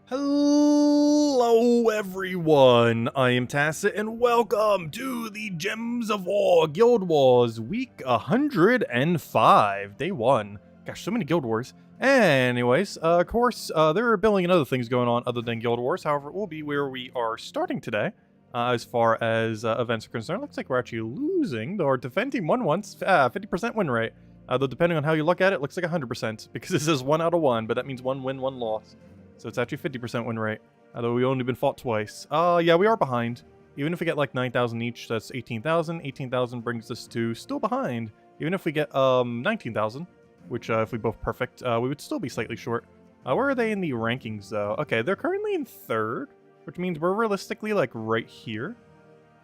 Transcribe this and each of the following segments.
Hello everyone, I am Tacit and welcome to the Gems of War Guild Wars week 105, day 1. Gosh, so many Guild Wars. Anyways, of course, there are a billion other things going on other than Guild Wars. However, it will be where we are starting today. As far as events are concerned, looks like we're actually losing, or defending one once, 50% win rate. Though depending on how you look at it, looks like 100%, because it says 1 out of 1, but that means 1 win, 1 loss. So it's actually 50% win rate, although we've only been fought twice. Yeah, we are behind. Even if we get like 9,000 each, that's 18,000. 18,000 brings us to still behind. Even if we get 19,000, which if we both perfect, we would still be slightly short. Where are they in the rankings though? Okay, they're currently in 3rd, which means we're realistically like right here.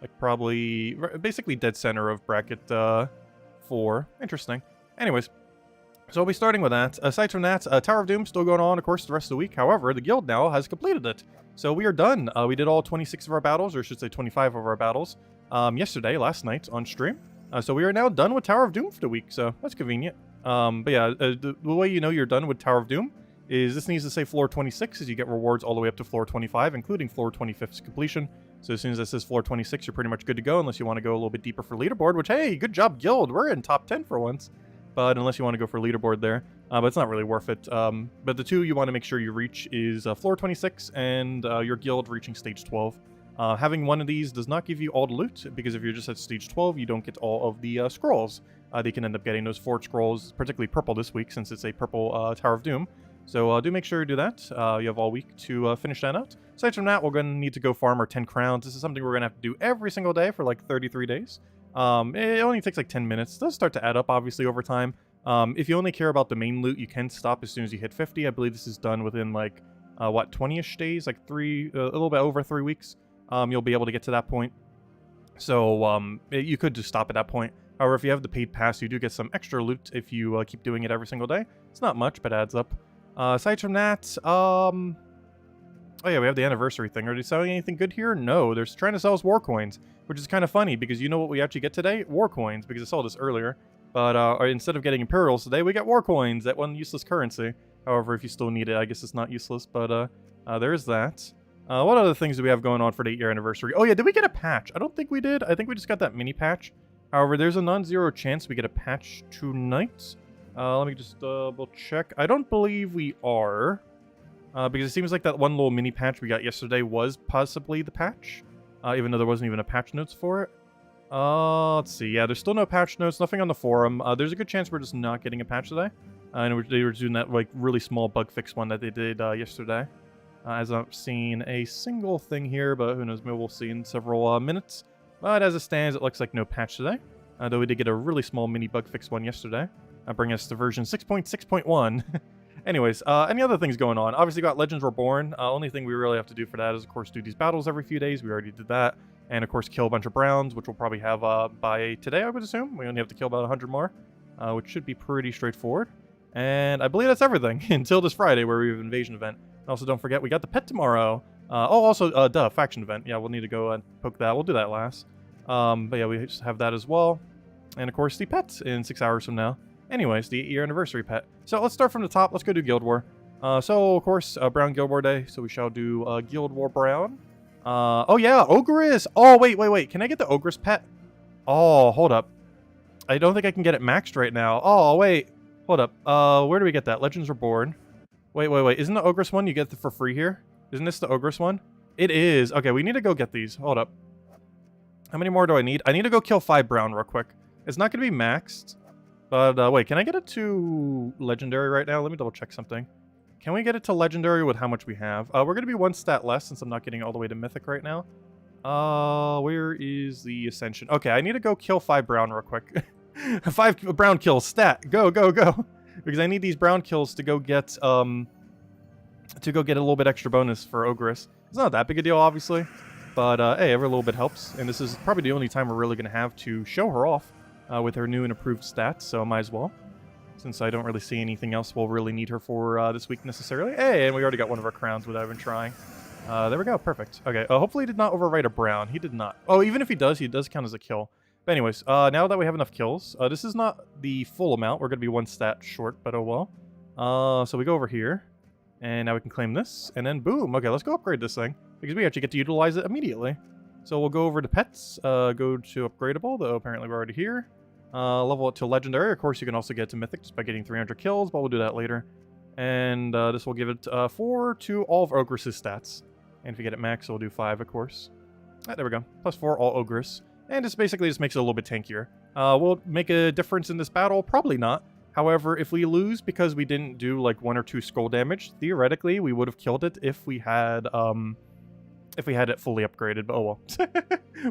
Like probably, basically dead center of bracket 4. Interesting. Anyways. So we'll be starting with that. Aside from that, Tower of Doom still going on, of course, the rest of the week. However, the guild now has completed it. So we are done. We did all 26 of our battles, or I should say 25 of our battles, yesterday, last night, on stream. So we are now done with Tower of Doom for the week, so that's convenient. But yeah, the way you know you're done with Tower of Doom is this needs to say floor 26, as you get rewards all the way up to floor 25, including floor 25's completion. So as soon as it says floor 26, you're pretty much good to go, unless you want to go a little bit deeper for leaderboard, which, hey, good job, guild. We're in top 10 for once. But unless you want to go for leaderboard there, but it's not really worth it. But the two you want to make sure you reach is floor 26 and your guild reaching stage 12. Having one of these does not give you all the loot, because if you're just at stage 12, you don't get all of the scrolls. They can end up getting those forge scrolls, particularly purple this week, since it's a purple Tower of Doom. So do make sure you do that. You have all week to finish that out. Aside from that, we're going to need to go farm our 10 crowns. This is something we're going to have to do every single day for like 33 days. It only takes like 10 minutes. It does start to add up, obviously, over time. If you only care about the main loot, you can stop as soon as you hit 50. I believe this is done within, like, 20-ish days? Like, a little bit over 3 weeks. You'll be able to get to that point. So, you could just stop at that point. However, if you have the paid pass, you do get some extra loot if you keep doing it every single day. It's not much, but adds up. Aside from that, oh yeah, we have the anniversary thing. Are they selling anything good here? No, they're trying to sell us war coins, which is kind of funny because you know what we actually get today? War coins, because I saw this earlier. But instead of getting Imperials today, we get war coins, that one useless currency. However, if you still need it, I guess it's not useless, but there is that. What other things do we have going on for the 8-year anniversary? Oh yeah, did we get a patch? I don't think we did. I think we just got that mini patch. However, there's a non-zero chance we get a patch tonight. Let me just double check. I don't believe we are. Because it seems like that one little mini patch we got yesterday was possibly the patch. Even though there wasn't even a patch notes for it. Let's see. Yeah, there's still no patch notes, nothing on the forum. There's a good chance we're just not getting a patch today. And they were doing that like really small bug fix one that they did yesterday. As I've seen a single thing here, but who knows, maybe we'll see in several minutes. But as it stands, it looks like no patch today. Though we did get a really small mini bug fix one yesterday. Bringing us to version 6.6.1. Anyways, any other things going on? Obviously got Legends Reborn. Only thing we really have to do for that is, of course, do these battles every few days. We already did that. And, of course, kill a bunch of Browns, which we'll probably have by today, I would assume. We only have to kill about 100 more, which should be pretty straightforward. And I believe that's everything until this Friday, where we have an Invasion event. And also, don't forget, we got the pet tomorrow. Also, faction event. Yeah, we'll need to go and poke that. We'll do that last. But yeah, we just have that as well. And, of course, the pet in 6 hours from now. Anyways, the 8-year anniversary pet. So let's start from the top. Let's go do Guild War. So, of course, Brown Guild War Day. So we shall do Guild War Brown. Oh yeah, Ogre. Oh, wait. Can I get the Ogre's pet? Oh, hold up. I don't think I can get it maxed right now. Oh, wait. Hold up. Where do we get that? Legends Reborn. Wait. Isn't the Ogre's one you get for free here? Isn't this the Ogre's one? It is. Okay, we need to go get these. Hold up. How many more do I need? I need to go kill 5 Brown real quick. It's not going to be maxed. But, wait, can I get it to Legendary right now? Let me double check something. Can we get it to Legendary with how much we have? We're going to be 1 stat less since I'm not getting all the way to Mythic right now. Where is the Ascension? Okay, I need to go kill 5 Brown real quick. 5 Brown kills, stat. Go. Because I need these Brown kills to go get a little bit extra bonus for Ogress. It's not that big a deal, obviously. But, hey, every little bit helps. And this is probably the only time we're really going to have to show her off. With her new and improved stats, so might as well. Since I don't really see anything else we'll really need her for this week necessarily. Hey, and we already got one of our crowns without even trying. There we go, perfect. Okay, hopefully he did not overwrite a Brown. He did not. Oh, even if he does count as a kill. But anyways, now that we have enough kills, this is not the full amount. We're going to be 1 stat short, but oh well. So we go over here. And now we can claim this, and then boom. Okay, let's go upgrade this thing, because we actually get to utilize it immediately. So we'll go over to pets, go to upgradable, though apparently we're already here. Level it to legendary. Of course, you can also get to mythic just by getting 300 kills, but we'll do that later. And this will give it 4 to all of Ogre's stats. And if you get it max, we'll do 5, of course. There we go. Plus 4 all Ogres. And this basically just makes it a little bit tankier. Will it make a difference in this battle? Probably not. However, if we lose because we didn't do like 1 or 2 skull damage, theoretically we would have killed it if we had it fully upgraded, but oh well.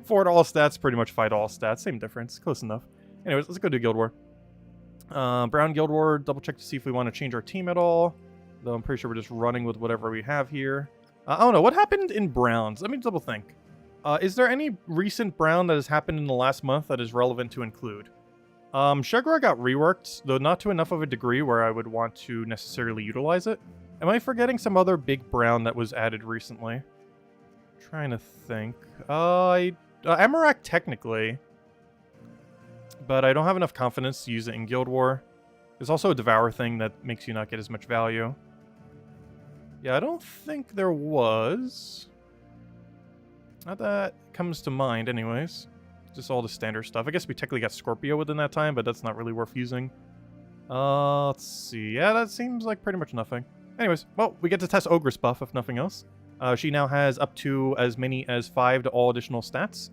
4 to all stats, pretty much fight all stats. Same difference. Close enough. Anyways, let's go do Guild War. Brown Guild War, double check to see if we want to change our team at all. Though I'm pretty sure we're just running with whatever we have here. I don't know. What happened in Browns? Let me double think. Is there any recent Brown that has happened in the last month that is relevant to include? Sugar got reworked, though not to enough of a degree where I would want to necessarily utilize it. Am I forgetting some other big Brown that was added recently? Trying to think. Amarak technically, but I don't have enough confidence to use it in Guild War. There's also a Devour thing that makes you not get as much value. Yeah, I don't think there was. Not that comes to mind anyways. Just all the standard stuff. I guess we technically got Scorpio within that time, but that's not really worth using. Let's see. Yeah, that seems like pretty much nothing. Anyways, well, we get to test Ogre's buff, if nothing else. She now has up to as many as 5 to all additional stats,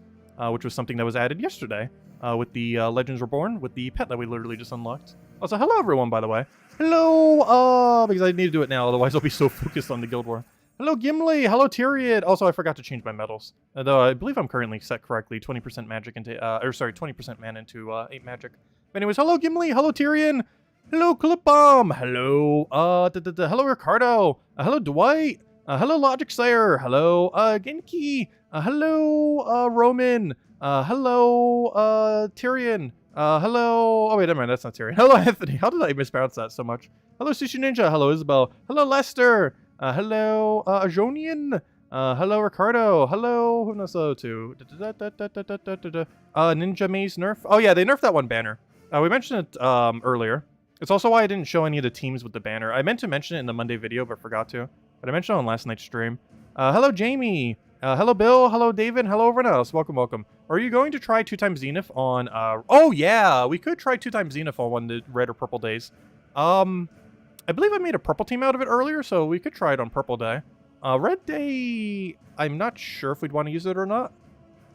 which was something that was added yesterday with the Legends Reborn, with the pet that we literally just unlocked. Also, hello everyone, by the way. Hello! Because I need to do it now, otherwise I'll be so focused on the Guild War. Hello, Gimli! Hello, Tyrion! Also, I forgot to change my medals. Though I believe I'm currently set correctly, 20% magic into, 20% mana into 8 magic. But anyways, hello, Gimli! Hello, Tyrion! Hello, Clipbomb! Hello, hello, Ricardo! Hello, Dwight! Hello, Logic Slayer! Hello, Genki! Hello, Roman! Hello, Tyrion! Hello... Oh, wait, never mind, that's not Tyrion. Hello, Anthony! How did I mispronounce that so much? Hello, Sushi Ninja! Hello, Isabel! Hello, Lester! Hello, Ajonian. Hello, Ricardo. Hello, who knows hello to? Ninja Maze nerf. Oh yeah, they nerfed that one banner. We mentioned it earlier. It's also why I didn't show any of the teams with the banner. I meant to mention it in the Monday video, but forgot to. But I mentioned it on last night's stream. Hello, Jamie. Hello, Bill. Hello, David. Hello, everyone else. Welcome, welcome. Are you going to try 2x Zenith on? Oh yeah, we could try 2x Zenith on one of the red or purple days. I believe I made a purple team out of it earlier, so we could try it on purple day. Red day, I'm not sure if we'd want to use it or not,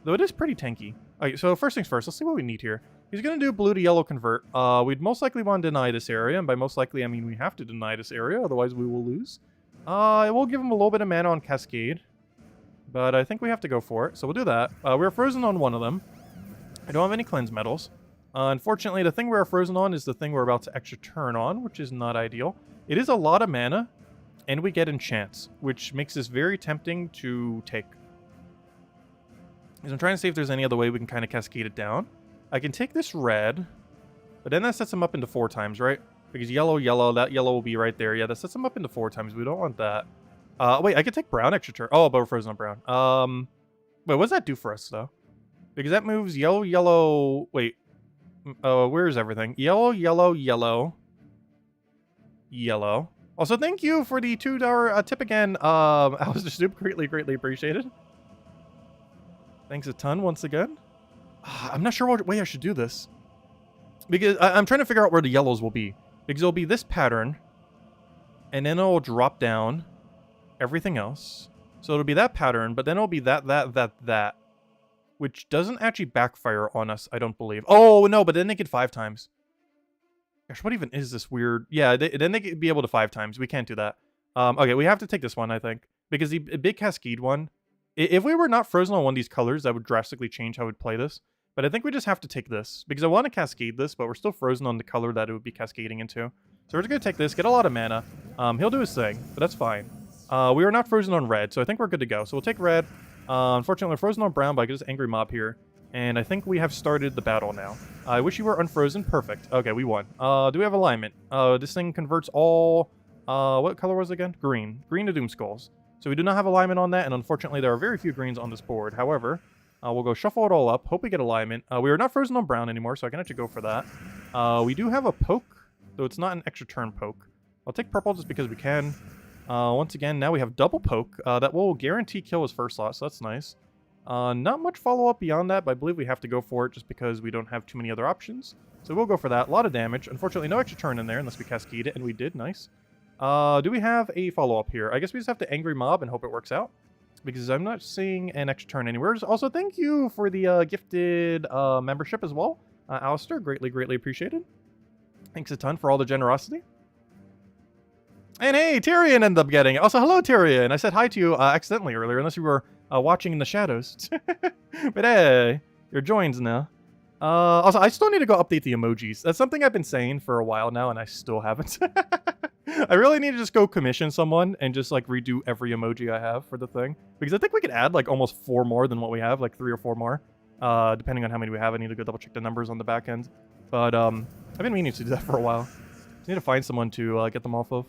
though it is pretty tanky. Okay, so first things first, let's see what we need here. He's going to do blue to yellow convert. We'd most likely want to deny this area, and by most likely, I mean we have to deny this area, otherwise we will lose. It will give him a little bit of mana on Cascade, but I think we have to go for it, so we'll do that. We're frozen on one of them. I don't have any cleanse medals. Unfortunately, the thing we're frozen on is the thing we're about to extra turn on, which is not ideal. It is a lot of mana, and we get enchants, which makes this very tempting to take. Because I'm trying to see if there's any other way we can kind of cascade it down. I can take this red, but then that sets him up into 4 times, right? Because yellow, yellow, that yellow will be right there. Yeah, that sets him up into 4 times. We don't want that. Wait, I could take brown extra turn. Oh, but we're frozen on brown. Wait, what does that do for us, though? Because that moves yellow, yellow... Wait. Where is everything? Yellow, yellow, yellow. Yellow. Also, thank you for the $2 tip again. I was just super greatly appreciated. Thanks a ton once again. I'm not sure what way I should do this. Because I'm trying to figure out where the yellows will be. Because it'll be this pattern. And then it'll drop down everything else. So it'll be that pattern, but then it'll be that. Which doesn't actually backfire on us, I don't believe. Oh, no, but then they get 5 times. Gosh, what even is this weird? Yeah, then they could be able to 5 times. We can't do that. Okay, we have to take this one, I think. Because the big Cascade one, if we were not frozen on one of these colors, that would drastically change how we'd play this. But I think we just have to take this. Because I want to Cascade this, but we're still frozen on the color that it would be cascading into. So we're just going to take this, get a lot of mana. He'll do his thing, but that's fine. We are not frozen on red, so I think we're good to go. So we'll take red. Unfortunately, we're frozen on brown, but I get this angry mob here. And I think we have started the battle now. I wish you were unfrozen. Perfect. Okay, we won. Do we have alignment? This thing converts all... what color was it again? Green. Green to Doom Skulls. So we do not have alignment on that, and unfortunately there are very few greens on this board. However, we'll go shuffle it all up. Hope we get alignment. We are not frozen on brown anymore, so I can actually go for that. We do have a poke, though it's not an extra turn poke. I'll take purple just because we can. Once again, now we have double poke. That will guarantee kill his first slot, so that's nice. Not much follow-up beyond that, but I believe we have to go for it just because we don't have too many other options. So we'll go for that. A lot of damage. Unfortunately, no extra turn in there unless we cascade it, and we did. Nice. Do we have a follow-up here? I guess we just have to Angry Mob and hope it works out, because I'm not seeing an extra turn anywhere. Also, thank you for the gifted membership as well. Alistair, greatly appreciated. Thanks a ton for all the generosity. And hey, Tyrion ended up getting it. Also, hello, Tyrion. I said hi to you accidentally earlier, unless you were watching in the shadows. But hey, you're joins now. Also, I still need to go update the emojis. That's something I've been saying for a while now, and I still haven't. I really need to just go commission someone and just, like, redo every emoji I have for the thing. Because I think we could add, like, almost 4 more than what we have, like 3 or 4 more. Depending on how many we have. I need to go double check the numbers on the back end. But, I've been meaning to do that for a while. Just need to find someone to get them off of.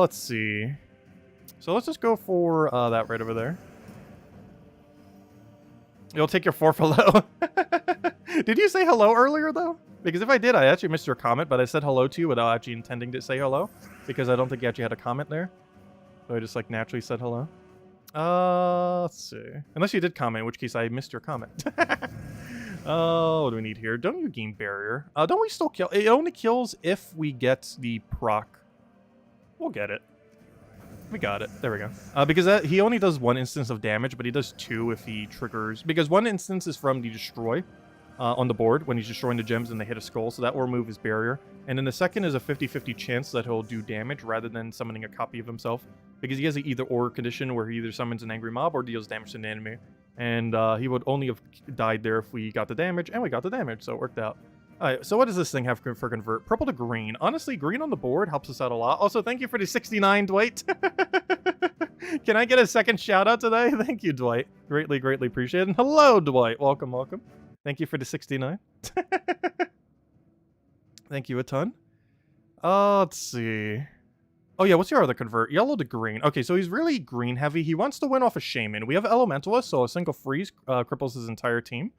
Let's see. So let's just go for that right over there. You'll take your 4th hello. Did you say hello earlier, though? Because if I did, I actually missed your comment, but I said hello to you without actually intending to say hello. Because I don't think you actually had a comment there. So I just, like, naturally said hello. Let's see. Unless you did comment, in which case I missed your comment. What do we need here? Don't you gain barrier? Don't we still kill? It only kills if we get the proc. We'll get it. We got it. There we go. Because he only does 1 instance of damage, but he does 2 if he triggers. Because 1 instance is from the destroy on the board when he's destroying the gems and they hit a skull, so that will remove his barrier. And then the second is a 50-50 chance that he'll do damage rather than summoning a copy of himself. Because he has an either-or condition where he either summons an angry mob or deals damage to an enemy. And he would only have died there if we got the damage, and we got the damage, so it worked out. Alright, so what does this thing have for convert? Purple to green. Honestly, green on the board helps us out a lot. Also, thank you for the 69, Dwight. Can I get a second shout out today? Thank you, Dwight. Greatly appreciated. And hello, Dwight. Welcome. Thank you for the 69. Thank you a ton. Let's see. Oh yeah, what's your other convert? Yellow to green. Okay, so he's really green heavy. He wants to win off a Shaman. We have Elementalist, so a single freeze cripples his entire team.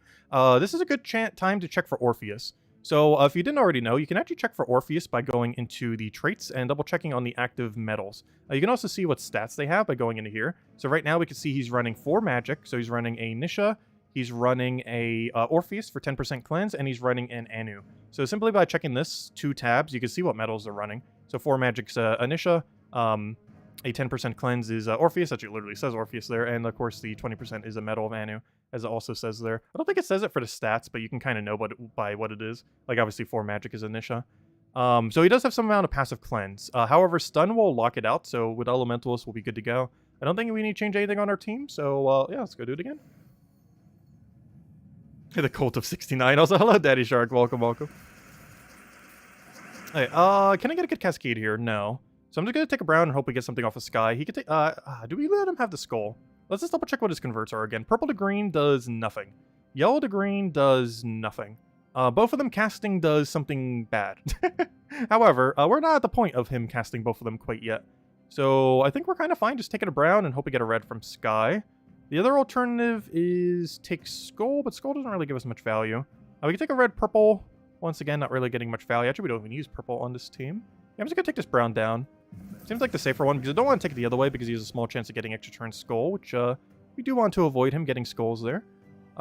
This is a good time to check for Orpheus. So if you didn't already know, you can actually check for Orpheus by going into the traits and double checking on the active metals. You can also see what stats they have by going into here. So right now we can see he's running 4 magic. So he's running a Nisha, he's running a Orpheus for 10% cleanse, and he's running an Anu. So simply by checking this 2 tabs, you can see what metals they're running. So 4 magic's Anisha, a 10% cleanse is Orpheus, actually literally says Orpheus there, and of course the 20% is a metal of Anu, as it also says there. I don't think it says it for the stats, but you can kind of know by what it is. Like obviously 4 magic is Anisha. So he does have some amount of passive cleanse. However, stun will lock it out, so with Elementalist we'll be good to go. I don't think we need to change anything on our team, so yeah, let's go do it again. The Cult of 69. Also, hello, Daddy Shark. Welcome. Hey, can I get a good cascade here? No. So I'm just gonna take a brown and hope we get something off of Sky. He could take, do we let him have the skull? Let's just double check what his converts are again. Purple to green does nothing. Yellow to green does nothing. Both of them casting does something bad. However, we're not at the point of him casting both of them quite yet. So I think we're kind of fine just taking a brown and hope we get a red from Sky. The other alternative is take Skull, but Skull doesn't really give us much value. We can take a red purple. Once again, not really getting much value. Actually, we don't even use purple on this team. Yeah, I'm just gonna take this brown down. Seems like the safer one, because I don't want to take it the other way, because he has a small chance of getting extra turn Skull, which we do want to avoid him getting Skulls there.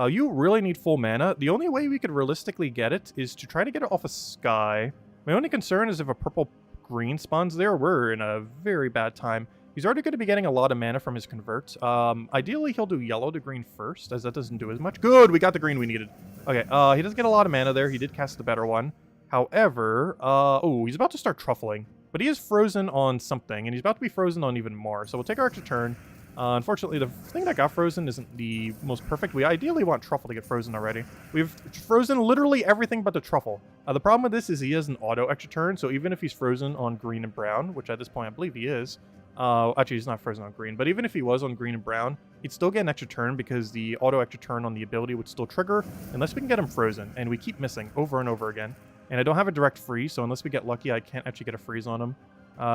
You really need full mana. The only way we could realistically get it is to try to get it off of Sky. My only concern is if a purple-green spawns there, we're in a very bad time. He's already going to be getting a lot of mana from his convert. Ideally, he'll do yellow to green first, as that doesn't do as much. Good, we got the green we needed. Okay, he does get a lot of mana there. He did cast the better one. However, oh, he's about to start truffling. But he is frozen on something, and he's about to be frozen on even more. So we'll take our extra turn. Unfortunately, the thing that got frozen isn't the most perfect. We ideally want Truffle to get frozen already. We've frozen literally everything but the Truffle. The problem with this is he has an auto extra turn, so even if he's frozen on green and brown, which at this point I believe he is, actually he's not frozen on green, but even if he was on green and brown, he'd still get an extra turn because the auto extra turn on the ability would still trigger unless we can get him frozen, and we keep missing over and over again. And I don't have a direct freeze, so unless we get lucky, I can't actually get a freeze on him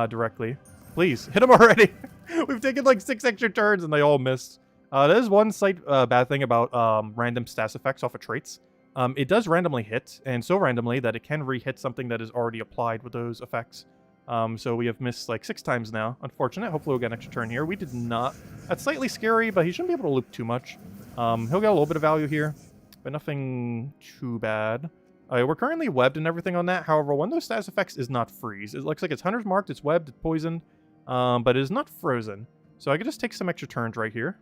directly. Please, hit him already! We've taken like 6 extra turns and they all missed. That is one slight bad thing about random stats effects off of traits. It does randomly hit, and so randomly that it can re-hit something that is already applied with those effects. So we have missed like 6 times now. Unfortunate. Hopefully we'll get an extra turn here. We did not. That's slightly scary, but he shouldn't be able to loop too much. He'll get a little bit of value here, but nothing too bad. We're currently webbed and everything on that. However, one of those status effects is not freeze. It looks like it's Hunter's Marked, it's webbed, it's poisoned, but it is not frozen. So I could just take some extra turns right here.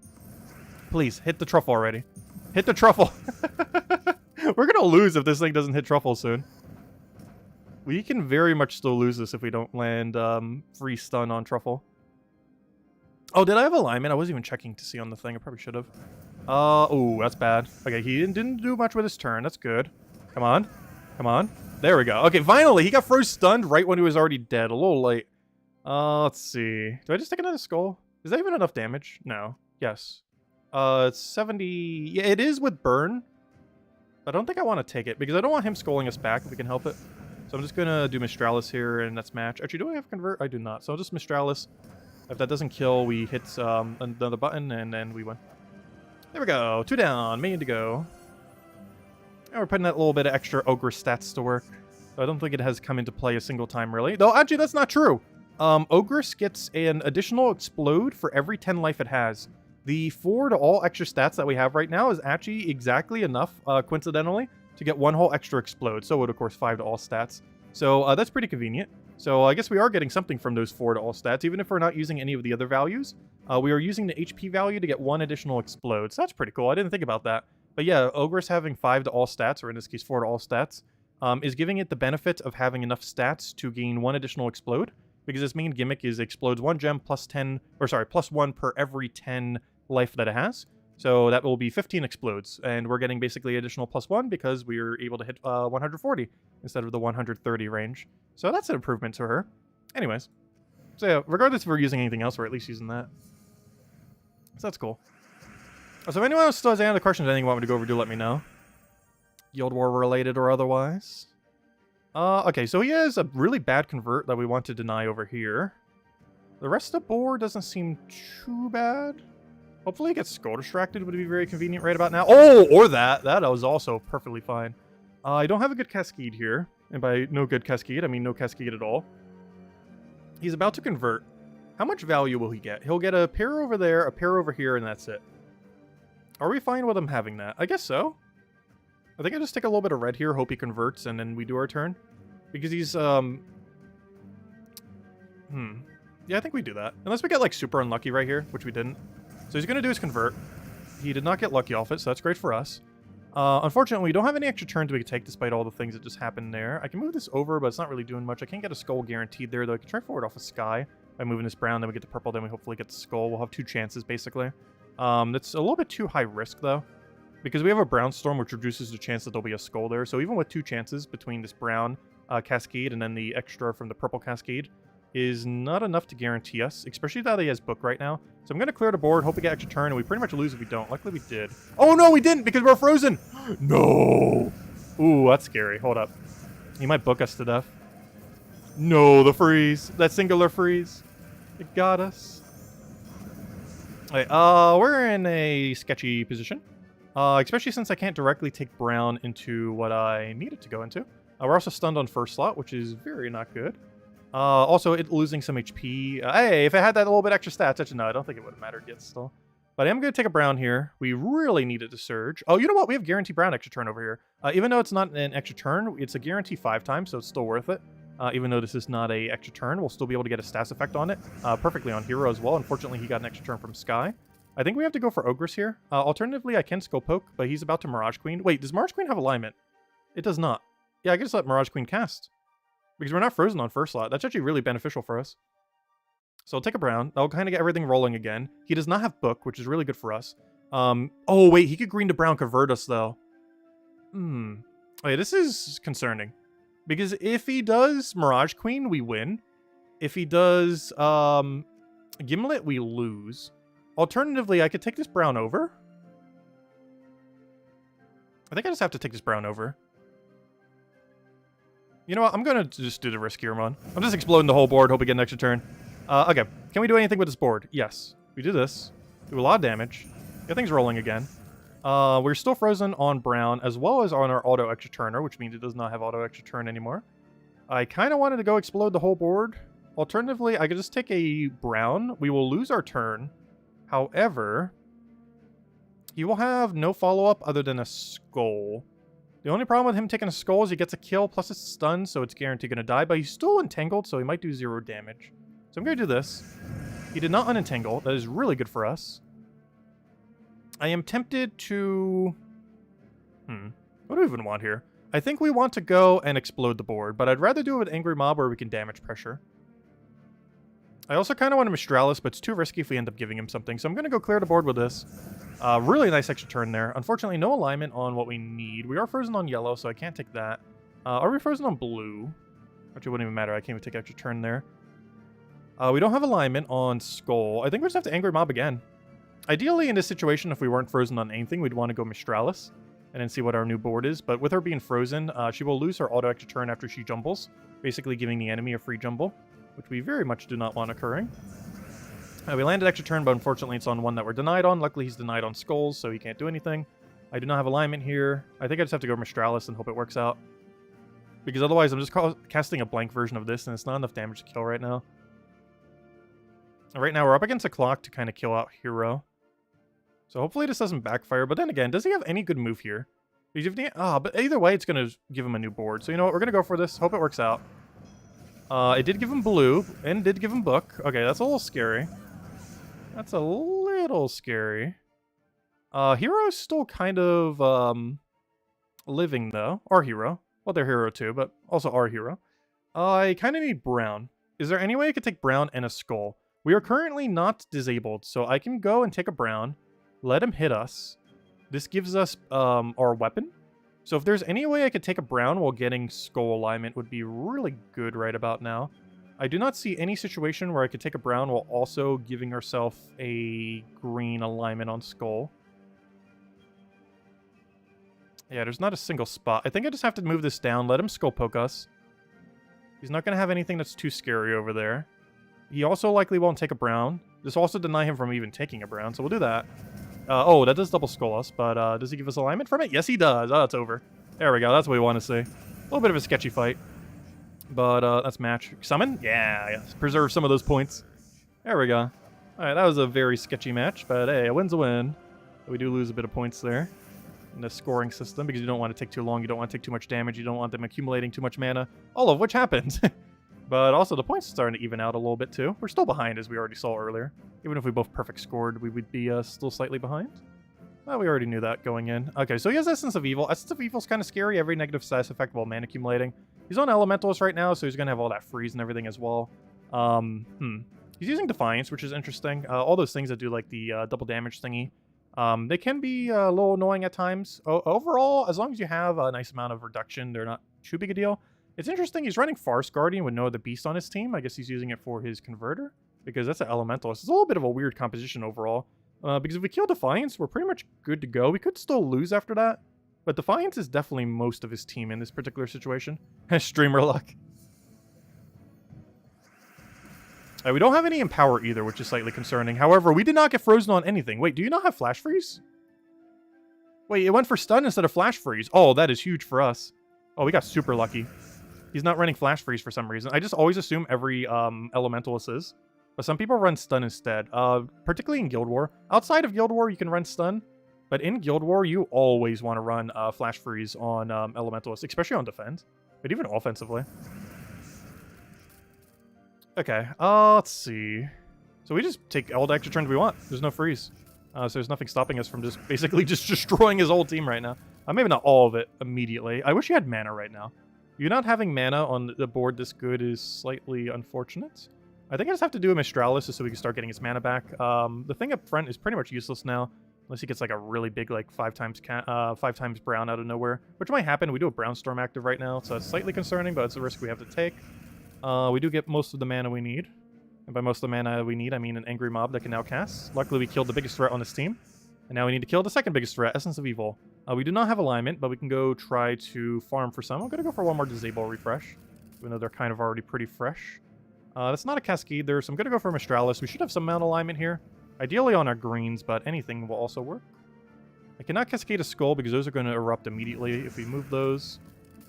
Please, hit the truffle already. Hit the truffle. We're going to lose if this thing doesn't hit truffle soon. We can very much still lose this if we don't land free stun on truffle. Oh, did I have alignment? I wasn't even checking to see on the thing. I probably should have. Oh, that's bad. Okay, he didn't do much with his turn. That's good. Come on. Come on. There we go. Okay, finally, he got froze stunned right when he was already dead. A little late. Let's see. Do I just take another skull? Is that even enough damage? No. Yes. It's 70. Yeah, it is with burn. But I don't think I want to take it because I don't want him sculling us back if we can help it. So I'm just going to do Mistralis here and that's match. Actually, do I have convert? I do not. So I'll just Mistralis. If that doesn't kill, we hit another button and then we win. There we go. 2 down. Main to go. And we're putting that little bit of extra Ogre stats to work. So I don't think it has come into play a single time, really. Though, actually, that's not true. Ogre gets an additional explode for every 10 life it has. The 4 to all extra stats that we have right now is actually exactly enough, coincidentally, to get 1 whole extra explode. So it would, of course, 5 to all stats. So that's pretty convenient. So I guess we are getting something from those 4 to all stats, even if we're not using any of the other values. We are using the HP value to get 1 additional explode. So that's pretty cool. I didn't think about that. But yeah, Ogre's having 5 to all stats, or in this case 4 to all stats, is giving it the benefit of having enough stats to gain 1 additional explode, because its main gimmick is explodes 1 gem plus 10, or sorry, plus 1 per every 10 life that it has. So that will be 15 explodes, and we're getting basically additional plus 1 because we were able to hit 140 instead of the 130 range. So that's an improvement to her. Anyways, so yeah, regardless if we're using anything else, we're at least using that. So that's cool. So if anyone else still has any other questions or anything you want me to go over, do let me know. Guild War related or otherwise. Okay, so he has a really bad convert that we want to deny over here. The rest of the board doesn't seem too bad. Hopefully he gets skull distracted would be very convenient right about now. Oh, or that. That was also perfectly fine. I don't have a good cascade here. And by no good cascade, I mean no cascade at all. He's about to convert. How much value will he get? He'll get a pair over there, a pair over here, and that's it. Are we fine with him having that? I guess so. I think I just take a little bit of red here, hope he converts, and then we do our turn. Because he's, Yeah, I think we do that. Unless we get, like, super unlucky right here, which we didn't. So he's going to do his convert. He did not get lucky off it, so that's great for us. Unfortunately, we don't have any extra turns we can take despite all the things that just happened there. I can move this over, but it's not really doing much. I can't get a skull guaranteed there, though. I can try forward off a sky by moving this brown, then we get the purple, then we hopefully get the skull. We'll have 2 chances, basically. That's a little bit too high risk, though, because we have a brown storm, which reduces the chance that there'll be a skull there. So even with 2 chances between this brown cascade and then the extra from the purple cascade is not enough to guarantee us, especially that he has book right now. So I'm going to clear the board, hope we get extra turn, and we pretty much lose if we don't. Luckily we did. Oh no, we didn't, because we're frozen! No! Ooh, that's scary. Hold up. He might book us to death. No, the freeze. That singular freeze. It got us. Alright, we're in a sketchy position. Especially since I can't directly take brown into what I need it to go into. We're also stunned on first slot, which is very not good. Also, it losing some HP. Hey, if it had that little bit extra stats, actually, no, I don't think it would have mattered yet still. But I am going to take a brown here. We really needed to surge. Oh, you know what? We have guaranteed brown extra turn over here. Even though it's not an extra turn, it's a guarantee 5 times, so it's still worth it. Even though this is not a extra turn, we'll still be able to get a stats effect on it. Perfectly on hero as well. Unfortunately, he got an extra turn from Sky. I think we have to go for Ogres here. Alternatively, I can Skull Poke, but he's about to Mirage Queen. Wait, does Mirage Queen have alignment? It does not. Yeah, I can just let Mirage Queen cast. Because we're not frozen on first slot. That's actually really beneficial for us. So I'll take a brown. That'll kind of get everything rolling again. He does not have book, which is really good for us. Oh, wait, he could green to brown convert us, though. Okay, this is concerning. Because if he does Mirage Queen, we win. If he does Gimlet, we lose. Alternatively, I could take this brown over. I think I just have to take this brown over. You know what? I'm going to just do the riskier one. I'm just exploding the whole board. Hope we get an extra turn. Okay. Can we do anything with this board? Yes. We do this. Do a lot of damage. Get things rolling again. We're still frozen on brown, as well as on our auto extra turner, which means it does not have auto extra turn anymore. I kind of wanted to go explode the whole board, Alternatively, I could just take a brown. We will lose our turn. However, he will have no follow-up other than a skull. The only problem with him taking a skull is he gets a kill, plus it's stunned, so it's guaranteed going to die. But he's still entangled, so he might do 0 damage. So I'm going to do this. He did not unentangle. That is really good for us. I am tempted to... What do we even want here? I think we want to go and explode the board, but I'd rather do it with Angry Mob where we can damage pressure. I also kind of want a Mistralis, but it's too risky if we end up giving him something. So I'm going to go clear the board with this. Really nice extra turn there. Unfortunately, no alignment on what we need. We are frozen on yellow, so I can't take that. Are we frozen on blue? Actually, it wouldn't even matter. I can't even take extra turn there. We don't have alignment on Skull. I think we just have to Angry Mob again. Ideally, in this situation, if we weren't frozen on anything, we'd want to go Mistralis and then see what our new board is. But with her being frozen, she will lose her auto extra turn after she jumbles, basically giving the enemy a free jumble, which we very much do not want occurring. We landed extra turn, but unfortunately it's on one that we're denied on. Luckily, he's denied on Skulls, so he can't do anything. I do not have alignment here. I think I just have to go Mistralis and hope it works out. Because otherwise, I'm just casting a blank version of this, and it's not enough damage to kill right now. Right now, we're up against a clock to kind of kill out Hero. So hopefully this doesn't backfire. But then again, does he have any good move here? But either way, it's going to give him a new board. So you know what? We're going to go for this. Hope it works out. It did give him blue, and did give him book. Okay, that's a little scary. That's a little scary. Hero's still kind of living, though. Our hero. Well, they're hero too, but also our hero. I kind of need brown. Is there any way I could take brown and a skull? We are currently not disabled, so I can go and take a brown, let him hit us. This gives us our weapon. So if there's any way I could take a brown while getting skull alignment would be really good right about now. I do not see any situation where I could take a brown while also giving ourselves a green alignment on skull. Yeah, there's not a single spot. I think I just have to move this down, let him skull poke us. He's not going to have anything that's too scary over there. He also likely won't take a brown. This will also deny him from even taking a brown, so we'll do that. Oh, that does double skull us, but does he give us alignment from it? Yes, he does. Oh, it's over. There we go. That's what we want to see. A little bit of a sketchy fight. But that's match. Summon? Yeah. Preserve some of those points. There we go. All right, that was a very sketchy match, but hey, a win's a win. We do lose a bit of points there in the scoring system because you don't want to take too long. You don't want to take too much damage. You don't want them accumulating too much mana. All of which happens. But also the points are starting to even out a little bit too. We're still behind, as we already saw earlier. Even if we both perfect scored, we would be still slightly behind. Well, we already knew that going in. Okay, so he has Essence of Evil. Essence of Evil is kind of scary. Every negative status effect while mana accumulating. He's on Elementalist right now, so he's going to have all that freeze and everything as well. He's using Defiance, which is interesting. All those things that do like the double damage thingy. They can be a little annoying at times. Overall, as long as you have a nice amount of reduction, they're not too big a deal. It's interesting, he's running Farce Guardian with no other beast on his team. I guess he's using it for his converter, because that's an Elementalist. It's a little bit of a weird composition overall. Because if we kill Defiance, we're pretty much good to go. We could still lose after that, but Defiance is definitely most of his team in this particular situation. Streamer luck. We don't have any Empower either, which is slightly concerning. However, we did not get frozen on anything. Wait, do you not have Flash Freeze? Wait, it went for stun instead of Flash Freeze. Oh, that is huge for us. Oh, we got super lucky. He's not running Flash Freeze for some reason. I just always assume every Elementalist is. But some people run Stun instead, particularly in Guild War. Outside of Guild War, you can run Stun. But in Guild War, you always want to run Flash Freeze on Elementalist, especially on Defend. But even offensively. Okay, let's see. So we just take all the extra turns we want. There's no freeze. So there's nothing stopping us from just basically just destroying his whole team right now. Maybe not all of it immediately. I wish he had mana right now. You not having mana on the board this good is slightly unfortunate. I think I just have to do a Mistralis so we can start getting his mana back. The thing up front is pretty much useless now. Unless he gets like a really big like 5 times brown out of nowhere. Which might happen. We do a brown storm active right now. So it's slightly concerning, but it's a risk we have to take. We do get most of the mana we need. And by most of the mana we need, I mean an Angry Mob that can now cast. Luckily we killed the biggest threat on this team. And now we need to kill the second biggest threat, Essence of Evil. We do not have alignment, but we can go try to farm for some. I'm going to go for one more Disable Refresh, even though they're kind of already pretty fresh. That's not a Cascade there, so I'm going to go for Mistralis. We should have some amount of alignment here. Ideally on our greens, but anything will also work. I cannot Cascade a Skull because those are going to erupt immediately if we move those.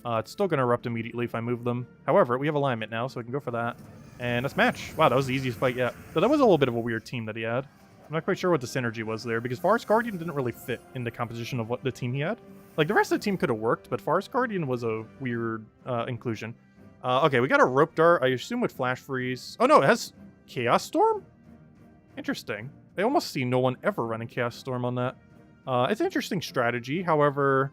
It's still going to erupt immediately if I move them. However, we have alignment now, so I can go for that. And let's match. Wow, that was the easiest fight yet. So that was a little bit of a weird team that he had. I'm not quite sure what the synergy was there, because Forest Guardian didn't really fit in the composition of what the team he had. Like, the rest of the team could have worked, but Forest Guardian was a weird inclusion. Okay, we got a Rope Dart, I assume with Flash Freeze. Oh no, it has Chaos Storm? Interesting. I almost see no one ever running Chaos Storm on that. It's an interesting strategy, however...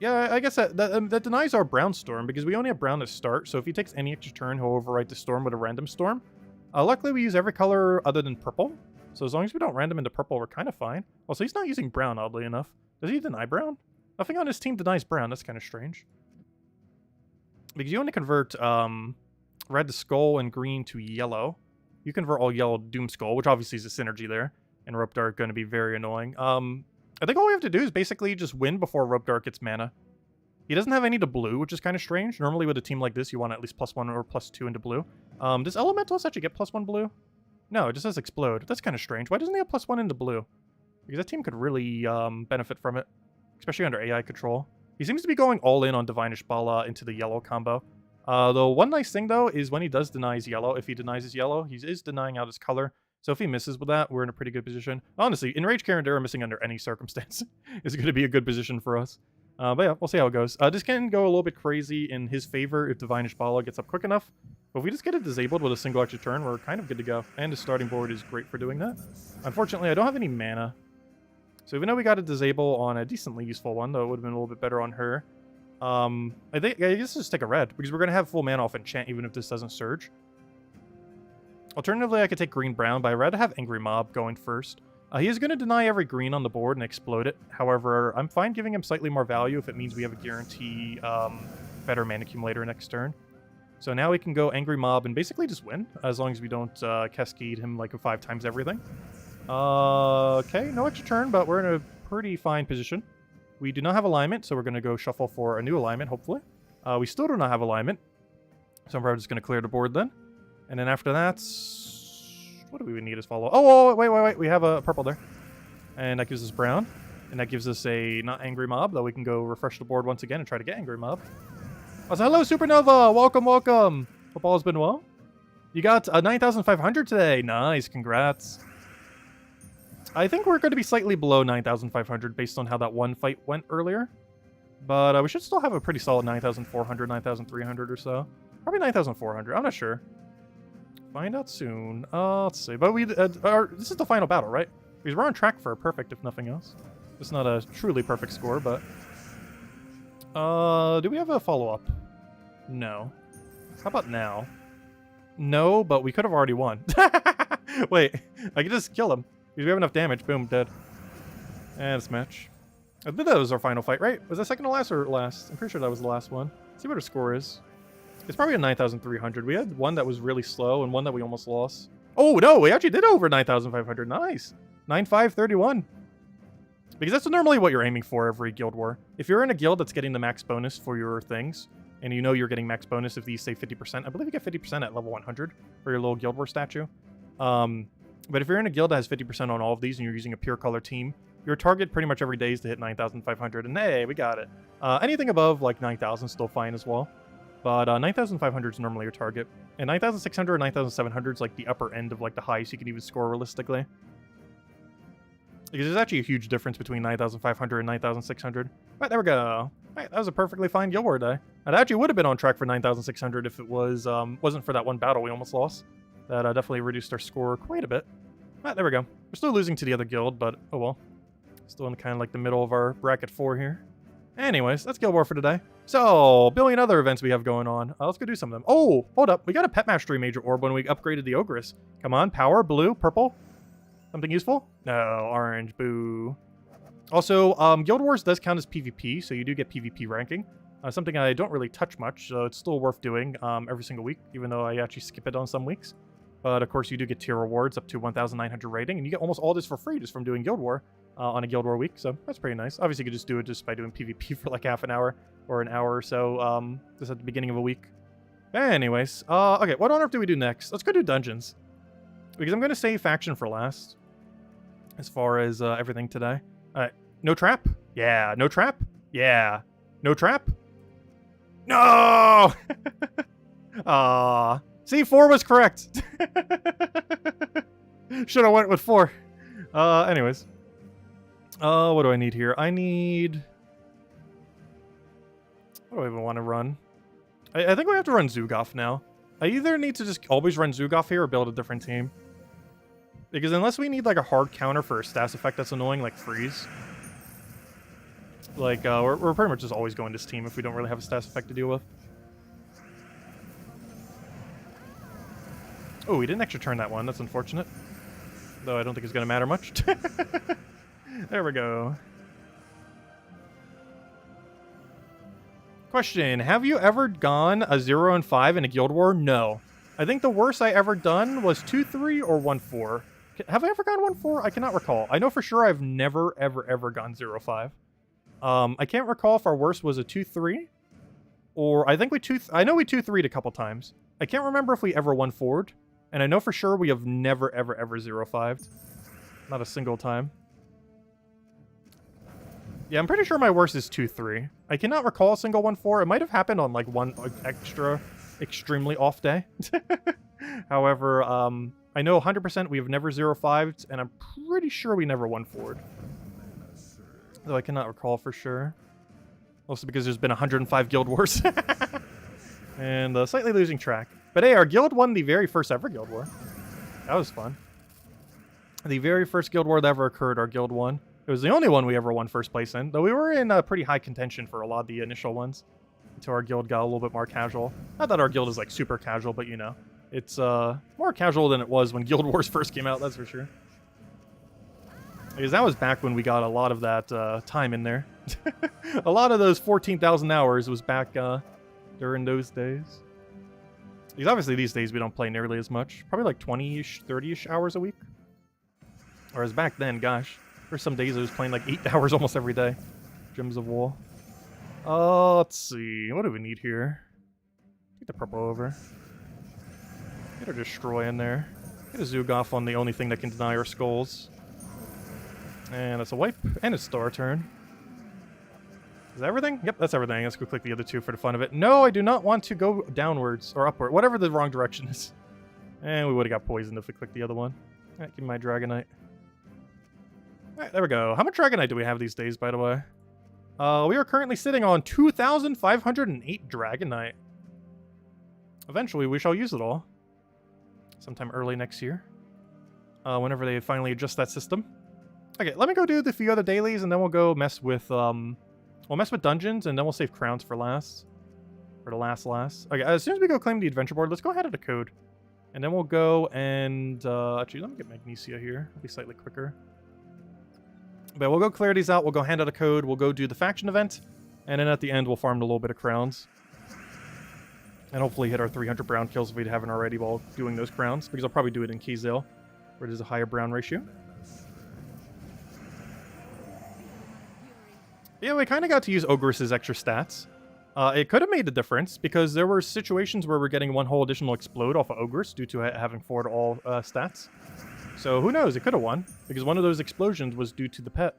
Yeah, I guess that denies our Brown Storm, because we only have Brown to start, so if he takes any extra turn, he'll overwrite the Storm with a random Storm. Luckily, we use every color other than purple, so as long as we don't random into purple, we're kind of fine. Also, he's not using brown, oddly enough. Does he deny brown? Nothing on his team denies brown. That's kind of strange. Because you only convert red to skull and green to yellow. You convert all yellow to Doom Skull, which obviously is a synergy there. And Rope Dart going to be very annoying. I think all we have to do is basically just win before Rope Dart gets mana. He doesn't have any to blue, which is kind of strange. Normally with a team like this, you want at least +1 or +2 into blue. Does Elementalist actually get +1 blue? No, it just says Explode. That's kind of strange. Why doesn't he have +1 into blue? Because that team could really benefit from it, especially under AI control. He seems to be going all in on Divine Ishbala into the yellow combo. The one nice thing, though, is when he does deny his yellow, if he denies his yellow, he is denying out his color. So if he misses with that, we're in a pretty good position. Honestly, Enraged Carandera missing under any circumstance is going to be a good position for us. But yeah, we'll see how it goes. This can go a little bit crazy in his favor if Divine Ishbala gets up quick enough. But if we just get it disabled with a single extra turn, we're kind of good to go. And the starting board is great for doing that. Unfortunately, I don't have any mana. So even though we got a disable on a decently useful one, though it would have been a little bit better on her. I guess just take a red, because we're going to have full mana off enchant even if this doesn't surge. Alternatively, I could take green-brown, but I'd rather have Angry Mob going first. He is going to deny every green on the board and explode it. However, I'm fine giving him slightly more value if it means we have a guarantee better mana accumulator next turn. So now we can go Angry Mob and basically just win, as long as we don't cascade him like 5 times everything. Okay, no extra turn, but we're in a pretty fine position. We do not have alignment, so we're going to go shuffle for a new alignment, hopefully. We still do not have alignment, so I'm probably just going to clear the board then. And then after that, what do we need as follow? Oh, wait. We have a purple there. And that gives us brown. And that gives us a not Angry Mob, though we can go refresh the board once again and try to get Angry Mob. Oh, so hello, Supernova! Welcome! Hope all has been well. You got 9,500 today. Nice, congrats. I think we're going to be slightly below 9,500 based on how that one fight went earlier. But we should still have a pretty solid 9,400, 9,300 or so. Probably 9,400. I'm not sure. Find out soon. Let's see. But this is the final battle, right? Because we're on track for a perfect, if nothing else. It's not a truly perfect score, but... do we have a follow-up? No. How about now? No, but we could have already won. Wait, I can just kill him. Because we have enough damage. Boom, dead. And it's match. I think that was our final fight, right? Was that second to last or last? I'm pretty sure that was the last one. Let's see what our score is. It's probably a 9,300. We had one that was really slow and one that we almost lost. Oh, no, we actually did over 9,500. Nice. 9,531. Because that's normally what you're aiming for every Guild War. If you're in a guild that's getting the max bonus for your things, and you know you're getting max bonus if these say 50%, I believe you get 50% at level 100 for your little Guild War statue. But if you're in a guild that has 50% on all of these and you're using a pure color team, your target pretty much every day is to hit 9,500. And hey, we got it. Anything above like 9,000 is still fine as well. But 9,500 is normally your target. And 9,600 or 9,700 is like the upper end of like the highest you can even score realistically. Because there's actually a huge difference between 9,500 and 9,600. Right, there we go. Right, that was a perfectly fine Guild War day. And I actually would have been on track for 9,600 if it was wasn't for that one battle we almost lost. That definitely reduced our score quite a bit. Right, there we go. We're still losing to the other guild, but oh well. Still in kind of like the middle of our bracket 4 here. Anyways, that's Guild War for today. So, billion other events we have going on. Let's go do some of them. Oh, hold up. We got a Pet Mastery Major Orb when we upgraded the Ogress. Come on, power, blue, purple. Something useful? No, orange, boo. Also, Guild Wars does count as PvP, so you do get PvP ranking. Something I don't really touch much, so it's still worth doing every single week, even though I actually skip it on some weeks. But of course, you do get tier rewards up to 1,900 rating, and you get almost all this for free just from doing Guild War on a Guild War week, so that's pretty nice. Obviously, you could just do it just by doing PvP for like half an hour or an hour or so just at the beginning of a week. Anyways, okay, what on earth do we do next? Let's go do dungeons. Because I'm going to save faction for last as far as everything today. Alright, no trap? Yeah. No trap? Yeah. No trap? No! See, 4 was correct. Should have went with 4. Anyways. What do I need here? I need... What do I even want to run? I think we have to run Zugov now. I either need to just always run Zugov here or build a different team. Because unless we need like a hard counter for a stats effect that's annoying, like freeze. Like, we're pretty much just always going this team if we don't really have a stats effect to deal with. Oh, we didn't actually turn that one. That's unfortunate. Though I don't think it's going to matter much. There we go. Question. Have you ever gone a 0-5 in a Guild War? No. I think the worst I ever done was 2-3 or 1-4. Have I ever gone 1-4? I cannot recall. I know for sure I've never, ever gone 0-5. I can't recall if our worst was a 2-3. Or I think I know we 2-3'd a couple times. I can't remember if we ever 1-4'd. And I know for sure we have never, ever 0-5'd. Not a single time. Yeah, I'm pretty sure my worst is 2-3. I cannot recall a single 1-4. It might have happened on like one extra extremely off day. However, I know 100% we have never 0-5'd, and I'm pretty sure we never 1-4'd. Though I cannot recall for sure. Also because there's been 105 Guild Wars. And slightly losing track. But hey, our guild won the very first ever Guild War. That was fun. The very first Guild War that ever occurred, our guild won. It was the only one we ever won first place in, though we were in pretty high contention for a lot of the initial ones. Until our guild got a little bit more casual. Not that our guild is like super casual, but you know. It's more casual than it was when Guild Wars first came out, that's for sure. Because that was back when we got a lot of that time in there. A lot of those 14,000 hours was back during those days. Because obviously these days we don't play nearly as much. Probably like 20-ish, 30-ish hours a week. Whereas back then, gosh, there's some days I was playing like 8 hours almost every day. Gems of War. Let's see. What do we need here? Get the purple over. Get a destroy in there. Get a Zugov on the only thing that can deny our skulls. And that's a wipe. And it's still our turn. Is that everything? Yep, that's everything. Let's go click the other two for the fun of it. No, I do not want to go downwards or upward. Whatever the wrong direction is. And we would have got poisoned if we clicked the other one. Alright, give me my Dragonite. Alright, there we go. How much Dragonite do we have these days, by the way? We are currently sitting on 2,508 Dragonite. Eventually, we shall use it all. Sometime early next year. Whenever they finally adjust that system. Okay, let me go do the few other dailies, and then we'll go mess with, we'll mess with dungeons, and then we'll save crowns for last. For the last. Okay, as soon as we go claim the adventure board, let's go ahead of the code. And then we'll go and, actually, let me get Magnesia here. It'll be slightly quicker. But we'll go clear these out, we'll go hand out a code, we'll go do the faction event, and then at the end we'll farm a little bit of crowns. And hopefully hit our 300 brown kills if we haven't already while doing those crowns, because I'll probably do it in Keyzale, where there's a higher brown ratio. Yeah, we kind of got to use Ogre's extra stats. It could have made a difference, because there were situations where we're getting one whole additional explode off of Ogre's due to having 4 to all stats. So who knows, it could have won, because one of those explosions was due to the pet.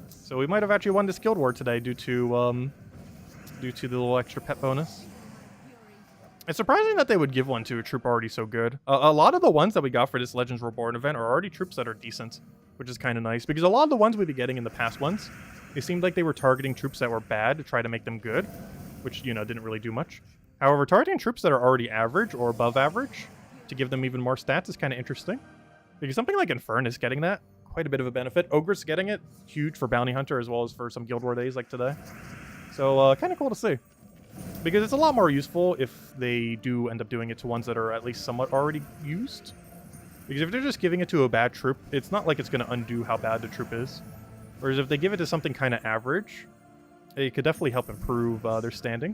So we might have actually won this Guild War today due to the little extra pet bonus. It's surprising that they would give one to a troop already so good. A lot of the ones that we got for this Legends Reborn event are already troops that are decent, which is kind of nice, because a lot of the ones we'd be getting in the past ones, it seemed like they were targeting troops that were bad to try to make them good, which, you know, didn't really do much. However, targeting troops that are already average or above average to give them even more stats is kind of interesting. Because something like Infernus getting that, quite a bit of a benefit. Ogre's getting it, huge for Bounty Hunter as well as for some Guild War days like today. So, kind of cool to see. Because it's a lot more useful if they do end up doing it to ones that are at least somewhat already used. Because if they're just giving it to a bad troop, it's not like it's going to undo how bad the troop is. Whereas if they give it to something kind of average, it could definitely help improve their standing.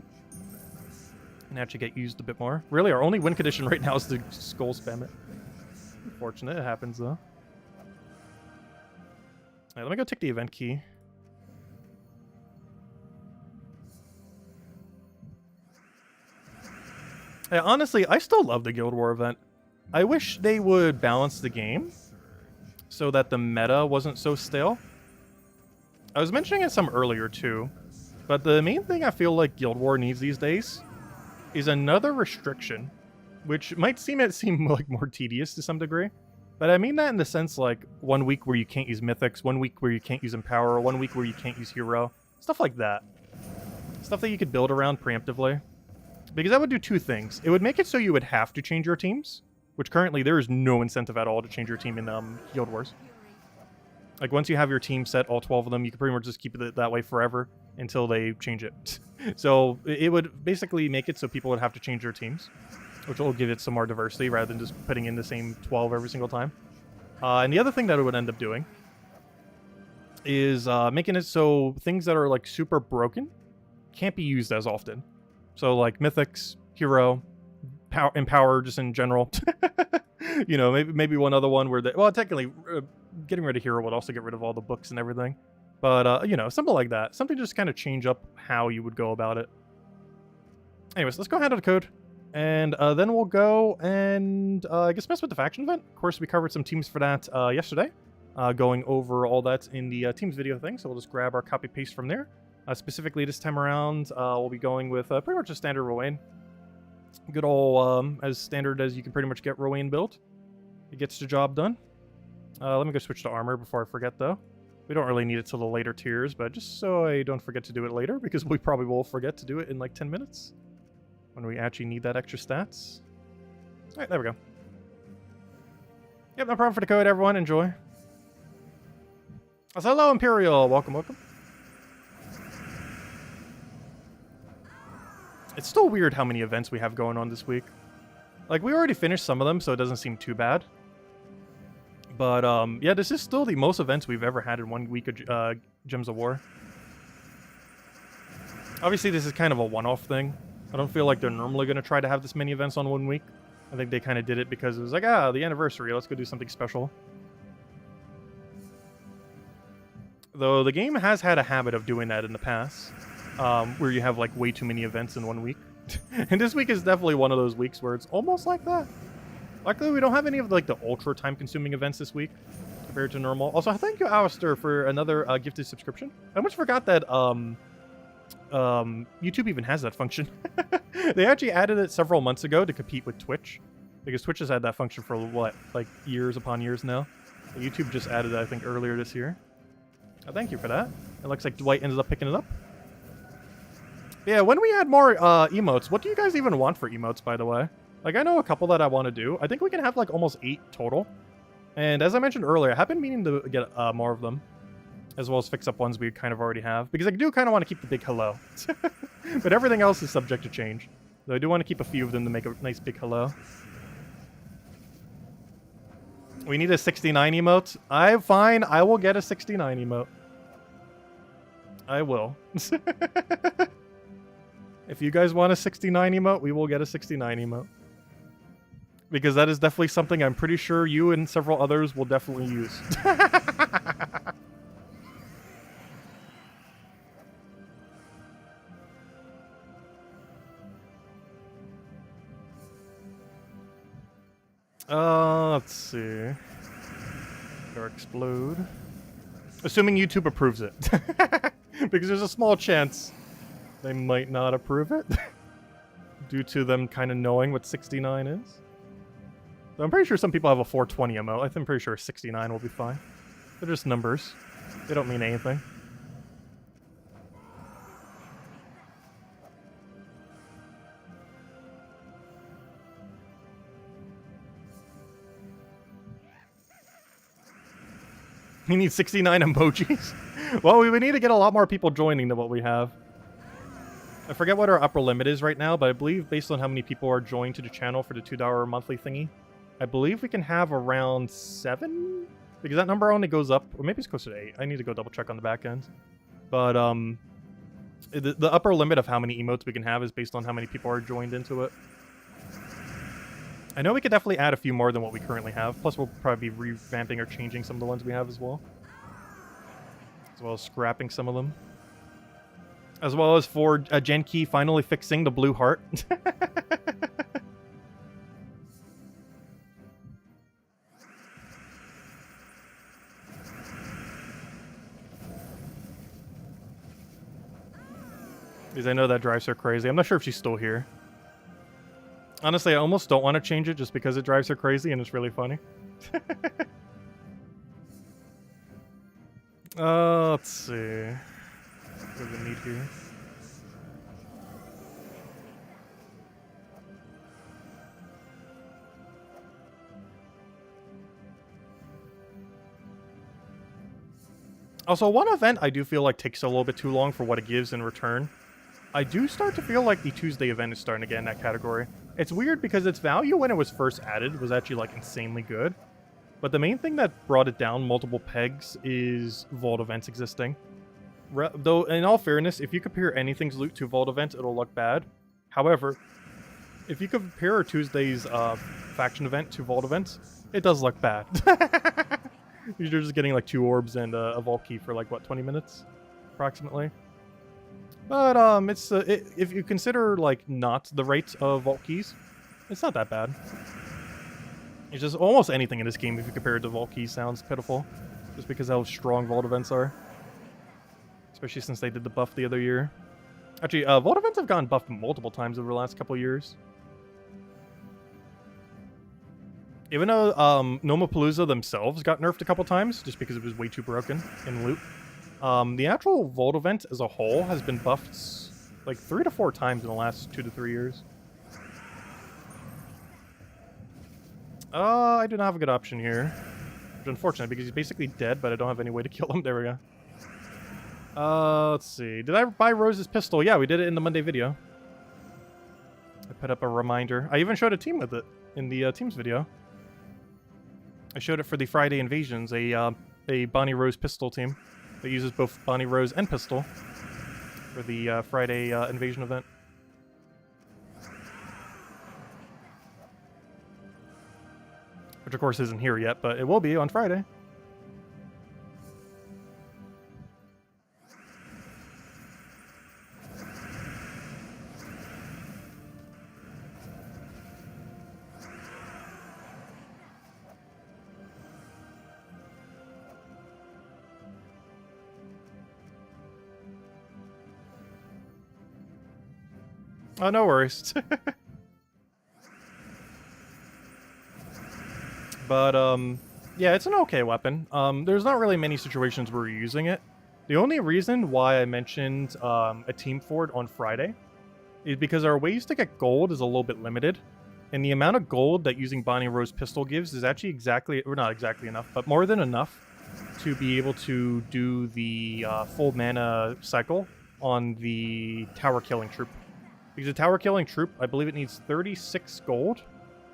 And actually get used a bit more. Really, our only win condition right now is to skull spam it. Unfortunate, it happens though. Alright, let me go take the event key. Yeah, honestly, I still love the Guild War event. I wish they would balance the game so that the meta wasn't so stale. I was mentioning it some earlier too, but the main thing I feel like Guild War needs these days is another restriction, which might seem like more tedious to some degree. But I mean that in the sense like 1 week where you can't use mythics, 1 week where you can't use empower, 1 week where you can't use hero, stuff like that. Stuff that you could build around preemptively. Because that would do two things. It would make it so you would have to change your teams, which currently there is no incentive at all to change your team in Guild Wars. Like once you have your team set, all 12 of them, you can pretty much just keep it that way forever until they change it. So it would basically make it so people would have to change their teams, which will give it some more diversity rather than just putting in the same 12 every single time. And the other thing that it would end up doing is making it so things that are like super broken can't be used as often. So like mythics, hero, empower just in general. You know, maybe one other one where well, technically getting rid of hero would also get rid of all the books and everything. But you know, something like that. Something to just kind of change up how you would go about it. Anyways, let's go ahead to the code. And then we'll go and I guess mess with the faction event. Of course, we covered some teams for that yesterday, going over all that in the teams video thing. So we'll just grab our copy paste from there. Specifically this time around, we'll be going with pretty much a standard Rowan. Good old, as standard as you can pretty much get Rowan built. It gets the job done. Let me go switch to armor before I forget though. We don't really need it till the later tiers, but just so I don't forget to do it later, because we probably will forget to do it in like 10 minutes. When we actually need that extra stats. Alright, there we go. Yep, no problem for the code, everyone. Enjoy. So, hello, Imperial. Welcome, welcome. It's still weird how many events we have going on this week. Like, we already finished some of them, so it doesn't seem too bad. But, yeah, this is still the most events we've ever had in 1 week of Gems of War. Obviously, this is kind of a one-off thing. I don't feel like they're normally going to try to have this many events on 1 week. I think they kind of did it because it was like, the anniversary, let's go do something special. Though the game has had a habit of doing that in the past, where you have like way too many events in 1 week. And this week is definitely one of those weeks where it's almost like that. Luckily, we don't have any of like the ultra time-consuming events this week compared to normal. Also, thank you, Alistair, for another gifted subscription. I almost forgot that YouTube even has that function. They actually added it several months ago to compete with Twitch, because Twitch has had that function for what, like years upon years now. So YouTube just added it, I think, earlier this year. Thank you for that. It looks like Dwight ended up picking it up. Yeah, when we add more emotes, what do you guys even want for emotes, by the way? Like, I know a couple that I want to do. I think we can have like almost 8 total. And as I mentioned earlier, I have been meaning to get more of them, as well as fix up ones we kind of already have, because I do kind of want to keep the big hello. But everything else is subject to change. Though I do want to keep a few of them to make a nice big hello. We need a 69 emote. Fine, I will get a 69 emote. I will. If you guys want a 69 emote, we will get a 69 emote. Because that is definitely something I'm pretty sure you and several others will definitely use. Let's see. Or explode. Assuming YouTube approves it. Because there's a small chance they might not approve it. Due to them kind of knowing what 69 is. So I'm pretty sure some people have a 420 emote. I'm pretty sure 69 will be fine. They're just numbers. They don't mean anything. We need 69 emojis. Well, we would need to get a lot more people joining than what we have. I forget what our upper limit is right now, but I believe based on how many people are joined to the channel for the $2 monthly thingy, I believe we can have around 7? Because that number only goes up, or maybe it's closer to 8. I need to go double check on the back end. But the upper limit of how many emotes we can have is based on how many people are joined into it. I know we could definitely add a few more than what we currently have. Plus, we'll probably be revamping or changing some of the ones we have as well. As well as scrapping some of them. As well as for Gen Key finally fixing the blue heart. Because I know that drives her crazy. I'm not sure if she's still here. Honestly, I almost don't want to change it just because it drives her crazy and it's really funny. Let's see. What do we need here? Also, one event I do feel like takes a little bit too long for what it gives in return. I do start to feel like the Tuesday event is starting to get in that category. It's weird because its value when it was first added was actually like insanely good. But the main thing that brought it down multiple pegs is Vault events existing. Though, in all fairness, if you compare anything's loot to Vault events, it'll look bad. However, if you compare Tuesday's faction event to Vault events, it does look bad. You're just getting like 2 orbs and a Vault key for like, what, 20 minutes? Approximately. But if you consider like not the rate of Vault keys, it's not that bad. It's just almost anything in this game, if you compare it to Vault keys, sounds pitiful. Just because how strong Vault events are. Especially since they did the buff the other year. Actually, Vault events have gotten buffed multiple times over the last couple years. Even though Nomapalooza themselves got nerfed a couple times, just because it was way too broken in loot. The actual Vault event as a whole has been buffed like 3 to 4 times in the last 2 to 3 years. I do not have a good option here. Which is unfortunate because he's basically dead, but I don't have any way to kill him. There we go. Let's see. Did I buy Rose's pistol? Yeah, we did it in the Monday video. I put up a reminder. I even showed a team with it in the teams video. I showed it for the Friday Invasions, a Bonnie Rose pistol team that uses both Bonnie Rose and pistol for the Friday Invasion event. Which, of course, isn't here yet, but it will be on Friday. Oh, no worries. But, yeah, it's an okay weapon. There's not really many situations where we're using it. The only reason why I mentioned a team fort on Friday is because our ways to get gold is a little bit limited. And the amount of gold that using Bonnie Rose pistol gives is actually exactly, or not exactly enough, but more than enough to be able to do the full mana cycle on the tower killing troop. Because the tower killing troop, I believe it needs 36 gold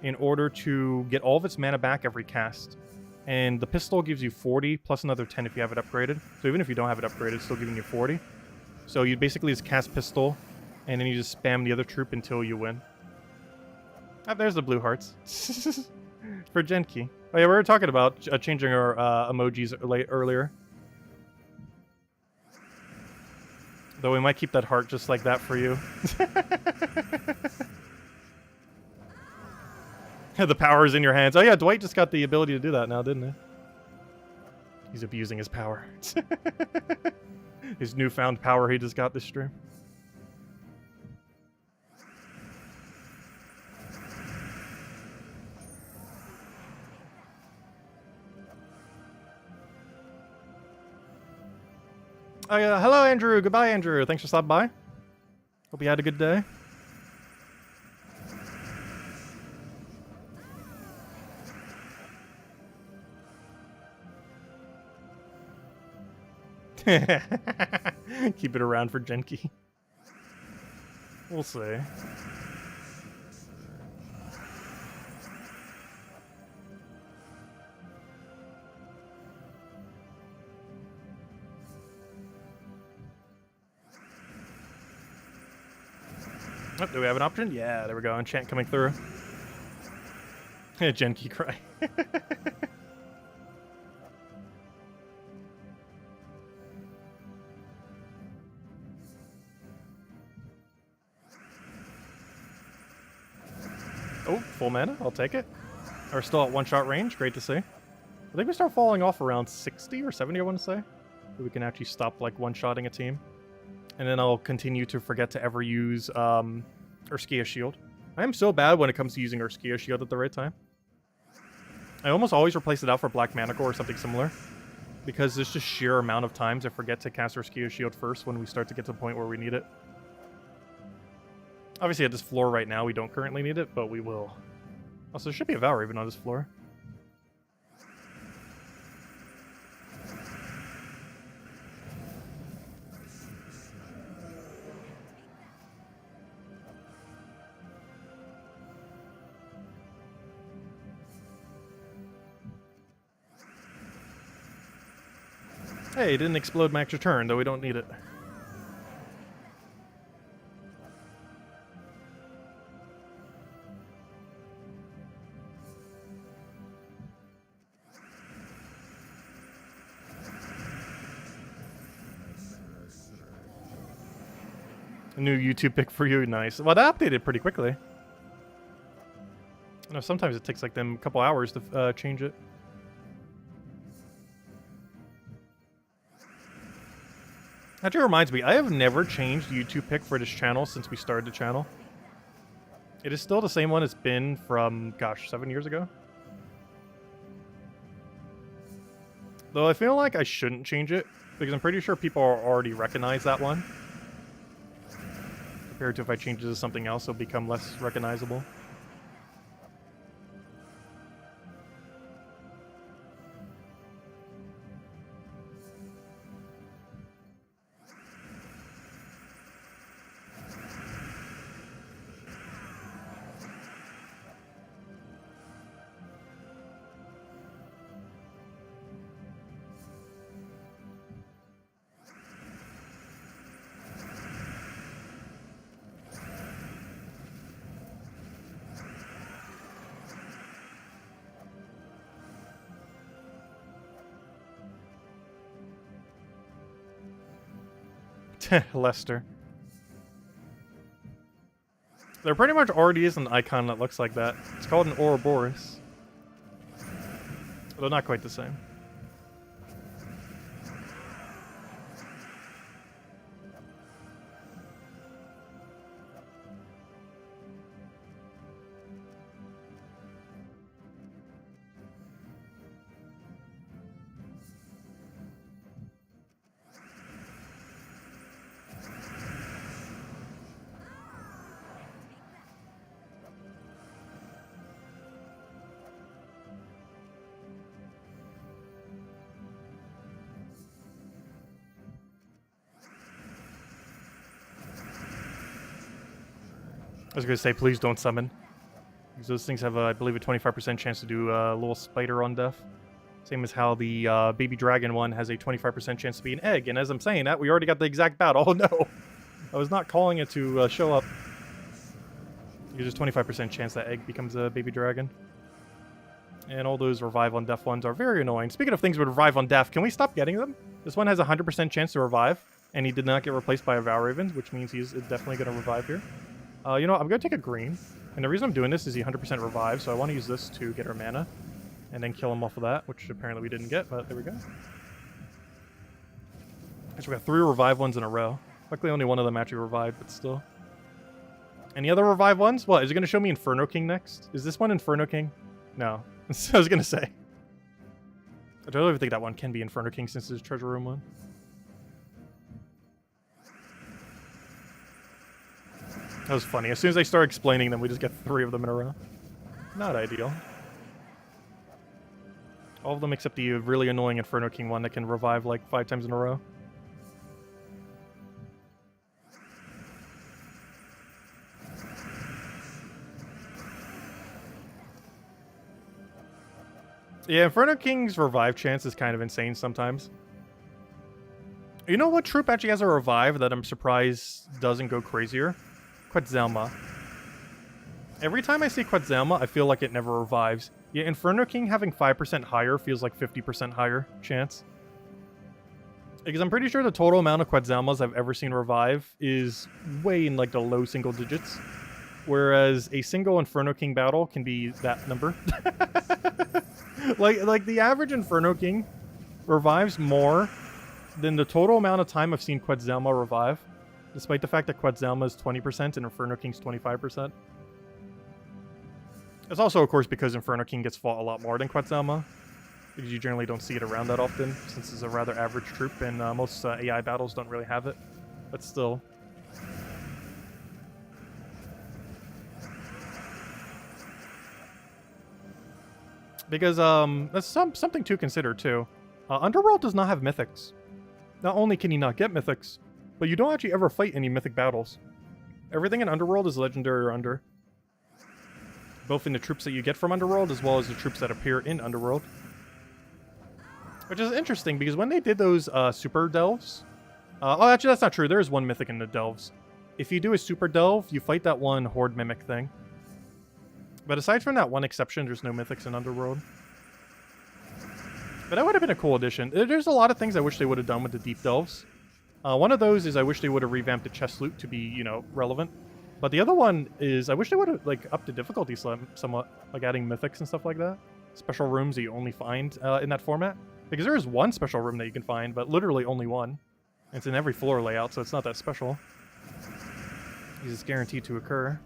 in order to get all of its mana back every cast. And the pistol gives you 40 plus another 10 if you have it upgraded. So even if you don't have it upgraded, it's still giving you 40. So you basically just cast pistol, and then you just spam the other troop until you win. Ah, there's the blue hearts. For Genki. Oh yeah, we were talking about changing our emojis earlier. Though we might keep that heart just like that for you. The power is in your hands. Oh yeah, Dwight just got the ability to do that now, didn't he? He's abusing his power. His newfound power he just got this stream. Oh yeah, hello Andrew. Goodbye Andrew. Thanks for stopping by. Hope you had a good day. Keep it around for Genki. We'll see. Oh, do we have an option? Yeah, there we go. Enchant coming through. Genki cry. Oh, full mana. I'll take it. We're still at one-shot range. Great to see. I think we start falling off around 60 or 70, I want to say. So we can actually stop, like, one-shotting a team. And then I'll continue to forget to ever use Urskia Shield. I am so bad when it comes to using Urskio Shield at the right time. I almost always replace it out for Black Manacle or something similar. Because there's just sheer amount of times I forget to cast Urskio Shield first when we start to get to the point where we need it. Obviously at this floor right now we don't currently need it, but we will. Also, there should be a Valraven on this floor. Hey, it didn't explode my extra turn, though we don't need it. A new YouTube pick for you, nice. Well, that updated pretty quickly. I know sometimes it takes like them a couple hours to change it. Actually reminds me, I have never changed the YouTube pick for this channel since we started the channel. It is still the same one it's been from, gosh, 7 years ago. Though I feel like I shouldn't change it, because I'm pretty sure people already recognize that one. Compared to if I change it to something else, it'll become less recognizable. Lester. There pretty much already is an icon that looks like that. It's called an Ouroboros. Although not quite the same. I was going to say, please don't summon. Because those things have, I believe, a 25% chance to do a little spider on death. Same as how the baby dragon one has a 25% chance to be an egg. And as I'm saying that, we already got the exact battle. Oh no! I was not calling it to show up. There's a 25% chance that egg becomes a baby dragon. And all those revive on death ones are very annoying. Speaking of things with revive on death, can we stop getting them? This one has a 100% chance to revive. And he did not get replaced by a Valraven, which means he's definitely going to revive here. You know what? I'm going to take a green. And the reason I'm doing this is he 100% revive, so I want to use this to get our mana. And then kill him off of that, which apparently we didn't get, but there we go. So we got 3 revive ones in a row. Luckily only one of them actually revived, but still. Any other revive ones? What, is it going to show me Inferno King next? Is this one Inferno King? No. I was going to say. I don't even think that one can be Inferno King since it's Treasure Room one. That was funny. As soon as I start explaining them, we just get 3 of them in a row. Not ideal. All of them except the really annoying Inferno King one that can revive like 5 times in a row. Yeah, Inferno King's revive chance is kind of insane sometimes. You know what troop actually has a revive that I'm surprised doesn't go crazier? Quetzalma. Every time I see Quetzalma, I feel like it never revives. Yeah, Inferno King having 5% higher feels like 50% higher chance. Because I'm pretty sure the total amount of Quetzalmas I've ever seen revive is way in like the low single digits. Whereas a single Inferno King battle can be that number. like the average Inferno King revives more than the total amount of time I've seen Quetzalma revive. Despite the fact that Quetzalma is 20% and Inferno King's 25%. It's also, of course, because Inferno King gets fought a lot more than Quetzalma, because you generally don't see it around that often, since it's a rather average troop, and most AI battles don't really have it. But still. Because that's something to consider too. Underworld does not have mythics. Not only can you not get mythics, but you don't actually ever fight any mythic battles. Everything in Underworld is legendary or under. Both in the troops that you get from Underworld, as well as the troops that appear in Underworld. Which is interesting, because when they did those super delves... oh, actually, that's not true. There is one mythic in the delves. If you do a super delve, you fight that one horde mimic thing. But aside from that one exception, there's no mythics in Underworld. But that would have been a cool addition. There's a lot of things I wish they would have done with the deep delves. One of those is I wish they would have revamped the chest loot to be, you know, relevant. But the other one is I wish they would have, like, upped the difficulty somewhat. Like adding mythics and stuff like that. Special rooms that you only find in that format. Because there is one special room that you can find, but literally only one. It's in every floor layout, so it's not that special. It's guaranteed to occur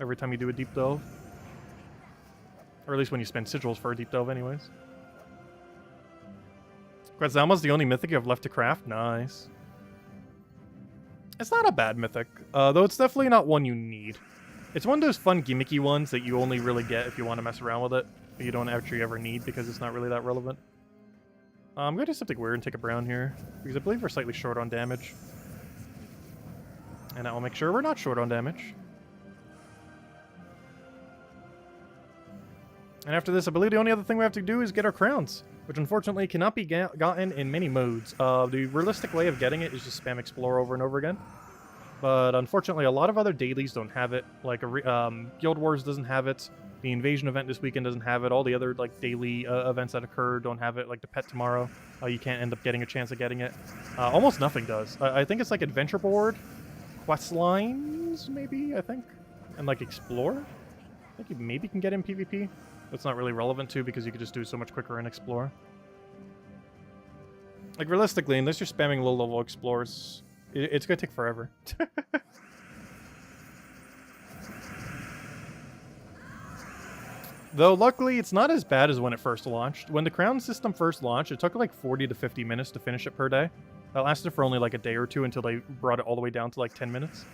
every time you do a deep delve. Or at least when you spend sigils for a deep delve anyways. Quetzalma's the only mythic you have left to craft? Nice. It's not a bad mythic, though it's definitely not one you need. It's one of those fun gimmicky ones that you only really get if you want to mess around with it, but you don't actually ever need because it's not really that relevant. I'm going to do something weird and take a brown here, because I believe we're slightly short on damage. And I will make sure we're not short on damage. And after this, I believe the only other thing we have to do is get our crowns, which unfortunately cannot be gotten in many modes. The realistic way of getting it is just spam Explore over and over again. But unfortunately, a lot of other dailies don't have it. Like Guild Wars doesn't have it. The Invasion event this weekend doesn't have it. All the other like daily events that occur don't have it. Like the Pet tomorrow, you can't end up getting a chance of getting it. Almost nothing does. I think it's like Adventure Board, Quest Lines, maybe, I think. And like Explore? I think you maybe can get in PvP. That's not really relevant too, because you could just do so much quicker in Explore. Like, realistically, unless you're spamming low-level Explorers, it's gonna take forever. Though, luckily, it's not as bad as when it first launched. When the crown system first launched, it took like 40 to 50 minutes to finish it per day. That lasted for only like a day or two until they brought it all the way down to like 10 minutes.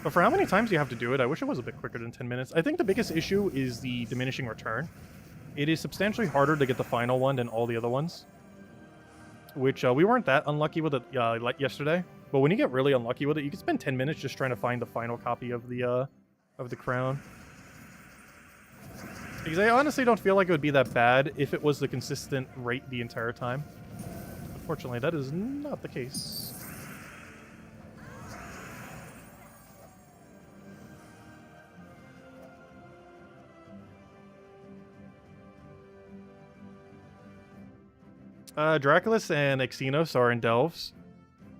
But for how many times you have to do it, I wish it was a bit quicker than 10 minutes. I think the biggest issue is the diminishing return. It is substantially harder to get the final one than all the other ones. Which, we weren't that unlucky with it like yesterday. But when you get really unlucky with it, you can spend 10 minutes just trying to find the final copy of the crown. Because I honestly don't feel like it would be that bad if it was the consistent rate the entire time. Unfortunately, that is not the case. Draculus and Exynos are in Delves.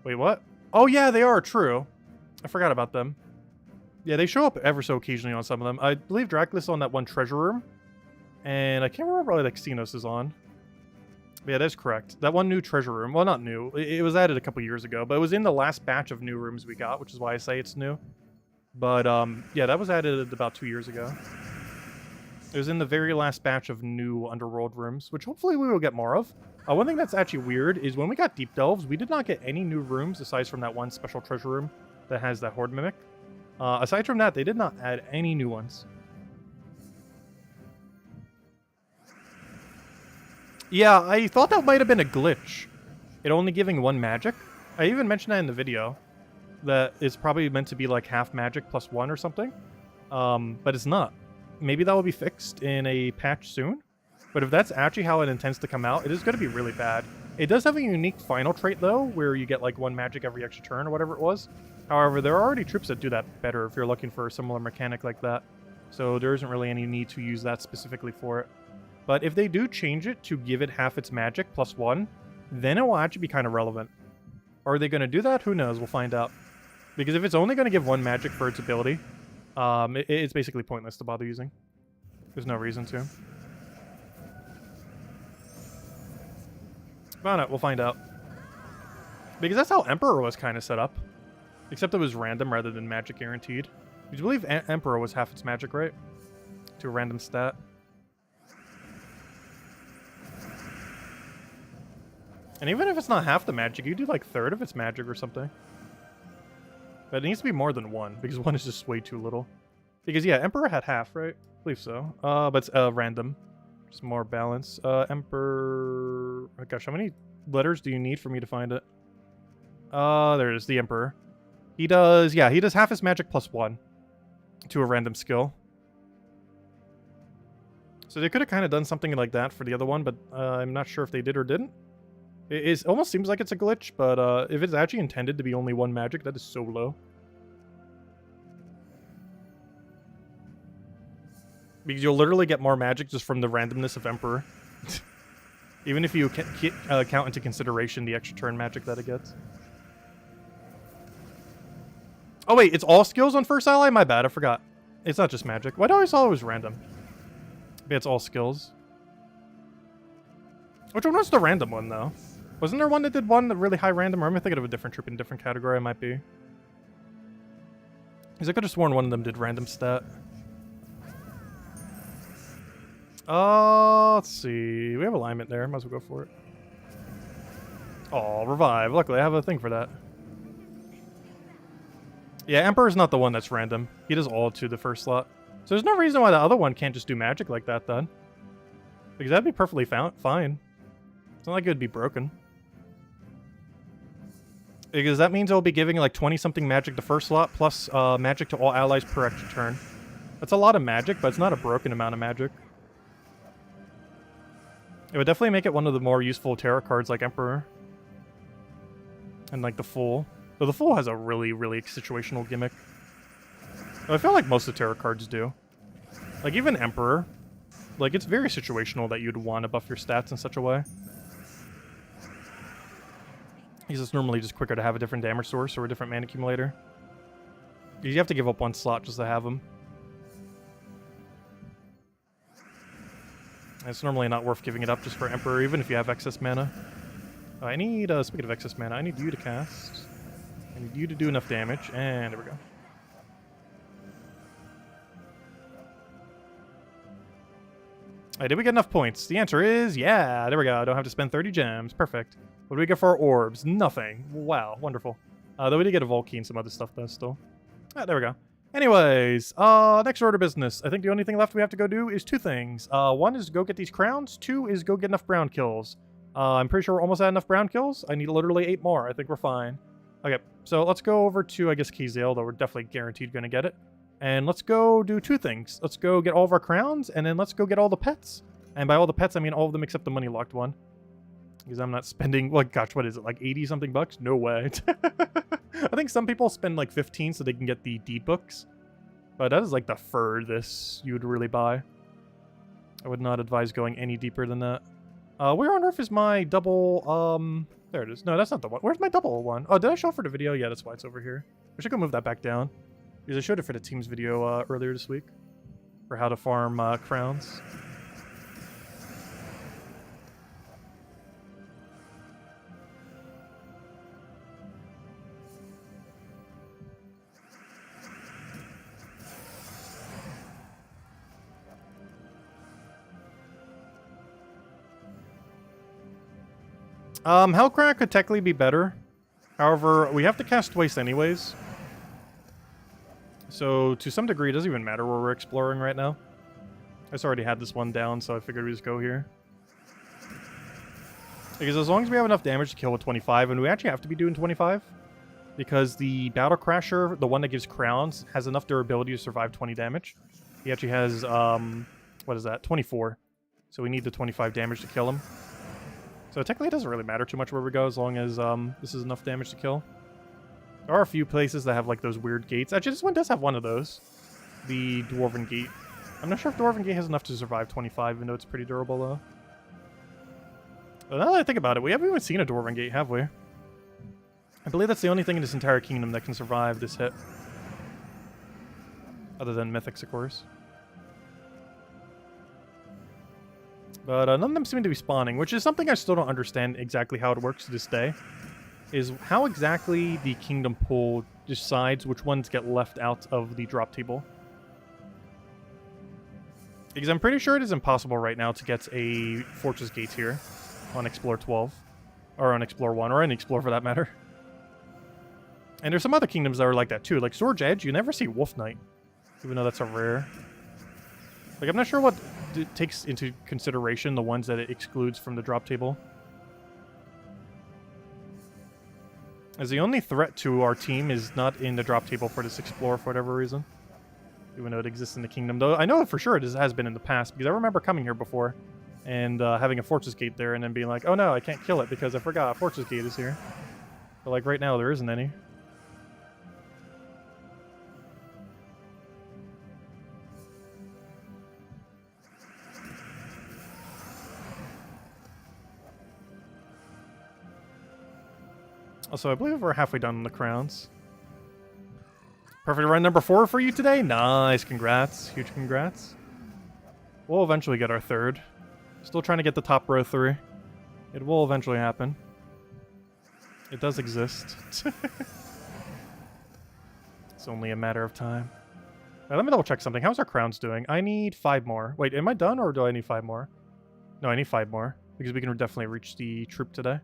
Wait, what? Oh yeah, they are, true. I forgot about them. Yeah, they show up ever so occasionally on some of them. I believe Draculus on that one treasure room. And I can't remember what Exynos is on. But yeah, that's correct. That one new treasure room. Well, not new. It was added a couple years ago. But it was in the last batch of new rooms we got, which is why I say it's new. But, yeah, that was added about 2 years ago. It was in the very last batch of new Underworld rooms, which hopefully we will get more of. One thing that's actually weird is when we got Deep Delves, we did not get any new rooms aside from that one special treasure room that has that Horde Mimic. Aside from that, they did not add any new ones. Yeah, I thought that might have been a glitch. It only giving one magic. I even mentioned that in the video. That it's probably meant to be like half magic plus one or something. But it's not. Maybe that will be fixed in a patch soon. But if that's actually how it intends to come out, it is going to be really bad. It does have a unique final trait, though, where you get like one magic every extra turn or whatever it was. However, there are already troops that do that better if you're looking for a similar mechanic like that. So there isn't really any need to use that specifically for it. But if they do change it to give it half its magic plus one, then it will actually be kind of relevant. Are they going to do that? Who knows? We'll find out. Because if it's only going to give one magic for its ability, it's basically pointless to bother using. There's no reason to. But we'll find out. Because that's how Emperor was kind of set up. Except it was random rather than magic guaranteed. Did you believe Emperor was half its magic, right? to a random stat. And even if it's not half the magic, you do like third if it's magic or something. But it needs to be more than 1, because 1 is just way too little. Because, yeah, Emperor had half, right? I believe so. But it's random. Just more balance. Emperor... Oh, gosh, how many letters do you need for me to find it? There it is, the Emperor. He does, yeah, he does half his magic plus 1 to a random skill. So they could have kind of done something like that for the other one, but I'm not sure if they did or didn't. It almost seems like it's a glitch, but if it's actually intended to be only 1 magic, that is so low. Because you'll literally get more magic just from the randomness of Emperor. Even if you count into consideration the extra turn magic that it gets. Oh wait, it's all skills on first ally? My bad, I forgot. It's not just magic. Why do I always thought it was random? Maybe it's all skills. Which one was the random one, though? Wasn't there one that did one really high random? Or am I thinking of a different troop in a different category? I might be. Because I could have sworn one of them did random stat. Let's see. We have alignment there. Might as well go for it. Oh, revive. Luckily, I have a thing for that. Yeah, Emperor's not the one that's random. He does all to the first slot. So there's no reason why the other one can't just do magic like that, then. Because that'd be perfectly fine. It's not like it would be broken. Because that means it'll be giving like 20-something magic the first slot, plus magic to all allies per extra turn. That's a lot of magic, but it's not a broken amount of magic. It would definitely make it one of the more useful tarot cards like Emperor. And like the Fool. Though the Fool has a really, really situational gimmick. Though I feel like most of the tarot cards do. Like even Emperor. Like it's very situational that you'd want to buff your stats in such a way. Because it's normally just quicker to have a different damage source or a different mana accumulator. You have to give up 1 slot just to have them. And it's normally not worth giving it up just for Emperor, even if you have excess mana. I need, speaking of excess mana, I need you to cast. I need you to do enough damage, and there we go. Alright, did we get enough points? The answer is, yeah, there we go. I don't have to spend 30 gems. Perfect. What do we get for our orbs? Nothing. Wow, wonderful. Though we did get a Volkey and some other stuff, though, still. Ah, there we go. Anyways, next order of business. I think the only thing left we have to go do is 2 things. 1 is go get these crowns. 2 is go get enough brown kills. I'm pretty sure we're almost at enough brown kills. I need literally 8 more. I think we're fine. Okay, so let's go over to, I guess, Keyzale, though we're definitely guaranteed going to get it. And let's go do 2 things. Let's go get all of our crowns, and then let's go get all the pets. And by all the pets, I mean all of them except the money-locked one. Because I'm not spending, like, gosh, what is it, like 80-something bucks? No way. I think some people spend like 15 so they can get the deed books. But that is like the furthest you would really buy. I would not advise going any deeper than that. Where on earth is my double, there it is. No, that's not the one. Where's my double one? Oh, did I show it for the video? Yeah, that's why it's over here. I should go move that back down. Because I showed it for the team's video earlier this week. For how to farm crowns. Hellcrack could technically be better. However, we have to cast twice anyways. So, to some degree, it doesn't even matter where we're exploring right now. I just already had this one down, so I figured we just go here. Because as long as we have enough damage to kill with 25, and we actually have to be doing 25, because the Battle Crasher, the one that gives crowns, has enough durability to survive 20 damage. He actually has, what is that? 24. So we need the 25 damage to kill him. So technically it doesn't really matter too much where we go as long as this is enough damage to kill. There are a few places that have like those weird gates. Actually, this one does have one of those. The Dwarven Gate. I'm not sure if Dwarven Gate has enough to survive 25, even though it's pretty durable though. But now that I think about it, we haven't even seen a Dwarven Gate, have we? I believe that's the only thing in this entire kingdom that can survive this hit. Other than Mythics, of course. But none of them seem to be spawning, which is something I still don't understand exactly how it works to this day. Is how exactly the kingdom pool decides which ones get left out of the drop table. Because I'm pretty sure it is impossible right now to get a Fortress Gate here on Explore 12. Or on Explore 1, or any Explore for that matter. And there's some other kingdoms that are like that too. Like Sword's Edge, you never see Wolf Knight. Even though that's a rare. Like, I'm not sure what it takes into consideration the ones that it excludes from the drop table. As the only threat to our team is not in the drop table for this Explorer for whatever reason. Even though it exists in the kingdom. Though I know for sure it has been in the past, because I remember coming here before and having a Fortress Gate there and then being like, oh no, I can't kill it because I forgot a Fortress Gate is here. But like right now there isn't any. Also, I believe we're halfway done on the crowns. Perfect run number 4 for you today. Nice, congrats. Huge congrats. We'll eventually get our 3rd. Still trying to get the top row 3. It will eventually happen. It does exist. It's only a matter of time. Right, let me double check something. How's our crowns doing? I need 5 more. Wait, am I done or do I need 5 more? No, I need 5 more. Because we can definitely reach the troop today.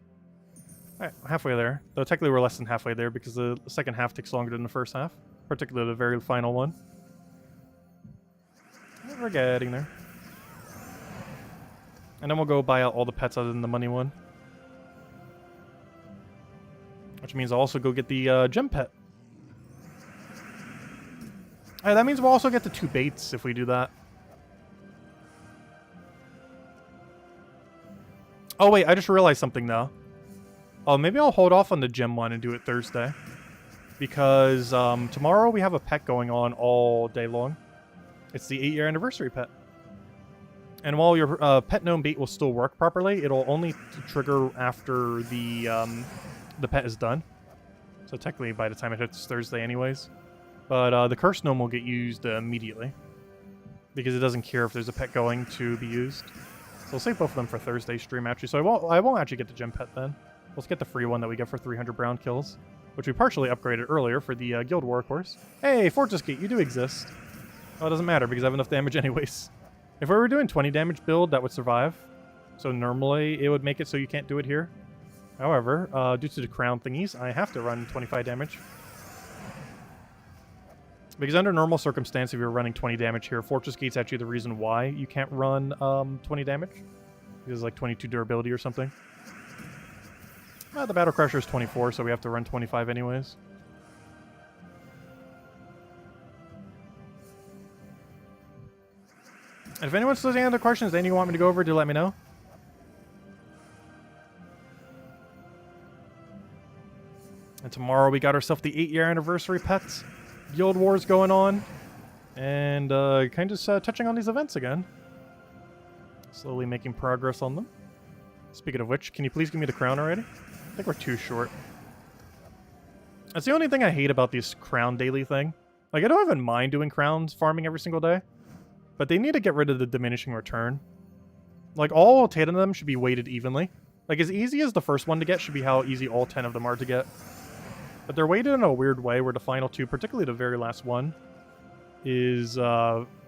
Alright, halfway there. Though technically we're less than halfway there because the second half takes longer than the first half. Particularly the very final one. We're getting there. And then we'll go buy out all the pets other than the money one. Which means I'll also go get the gem pet. Alright, that means we'll also get the 2 baits if we do that. Oh wait, I just realized something though. Oh, maybe I'll hold off on the gem one and do it Thursday. Because tomorrow we have a pet going on all day long. It's the 8-year anniversary pet. And while your pet gnome bait will still work properly, it'll only trigger after the pet is done. So technically by the time it hits Thursday anyways. But the cursed gnome will get used immediately. Because it doesn't care if there's a pet going to be used. So I'll save both of them for Thursday stream actually. So I won't actually get the gem pet then. Let's get the free one that we get for 300 brown kills. Which we partially upgraded earlier for the Guild War, of course. Hey, Fortress Gate, you do exist. Oh, it doesn't matter because I have enough damage anyways. If we were doing 20 damage build, that would survive. So normally it would make it so you can't do it here. However, due to the crown thingies, I have to run 25 damage. Because under normal circumstance, if you're running 20 damage here, Fortress Gate's actually the reason why you can't run 20 damage. Because it's like 22 durability or something. The Battle Crusher is 24, so we have to run 25 anyways. And if anyone still has any other questions, then you want me to go over, do let me know. And tomorrow we got ourselves the 8-year anniversary pets. Guild Wars going on. And kind of just touching on these events again. Slowly making progress on them. Speaking of which, can you please give me the crown already? I think we're too short. That's the only thing I hate about this crown daily thing. Like, I don't even mind doing crowns farming every single day. But they need to get rid of the diminishing return. Like, all 10 of them should be weighted evenly. Like, as easy as the first one to get should be how easy all 10 of them are to get. But they're weighted in a weird way where the final 2, particularly the very last one, is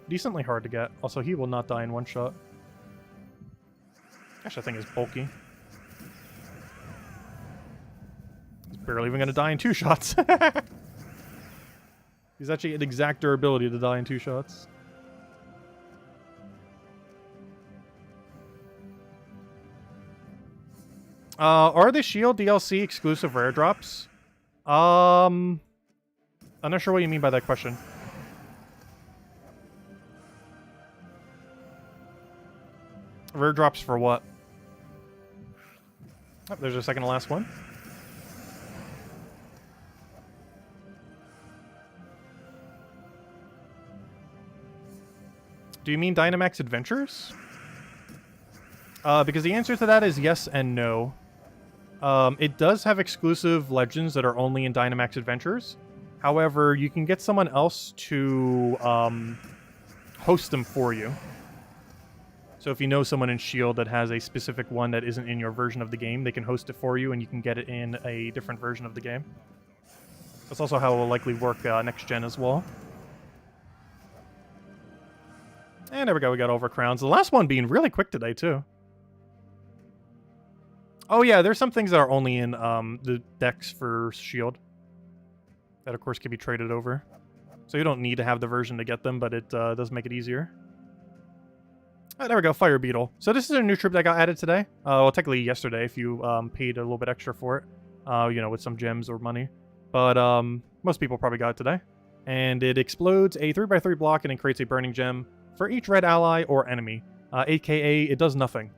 decently hard to get. Also, he will not die in one shot. Gosh, that thing is bulky. He's barely even going to die in 2 shots. He's actually an exact durability to die in 2 shots. Are the Shield DLC exclusive rare drops? I'm not sure what you mean by that question. Rare drops for what? Oh, there's a second to last one. Do you mean Dynamax Adventures? Because the answer to that is yes and no. It does have exclusive legends that are only in Dynamax Adventures. However, you can get someone else to host them for you. So if you know someone in S.H.I.E.L.D. that has a specific one that isn't in your version of the game, they can host it for you and you can get it in a different version of the game. That's also how it will likely work next gen as well. And there we go, we got all of our crowns. The last one being really quick today, too. Oh yeah, there's some things that are only in the decks for shield. That, of course, can be traded over. So you don't need to have the version to get them, but it does make it easier. Oh, there we go, Fire Beetle. So this is a new troop that got added today. Well, technically yesterday if you paid a little bit extra for it. You know, with some gems or money. But most people probably got it today. And it explodes a 3x3 block and it creates a burning gem for each red ally or enemy. AKA, it does nothing.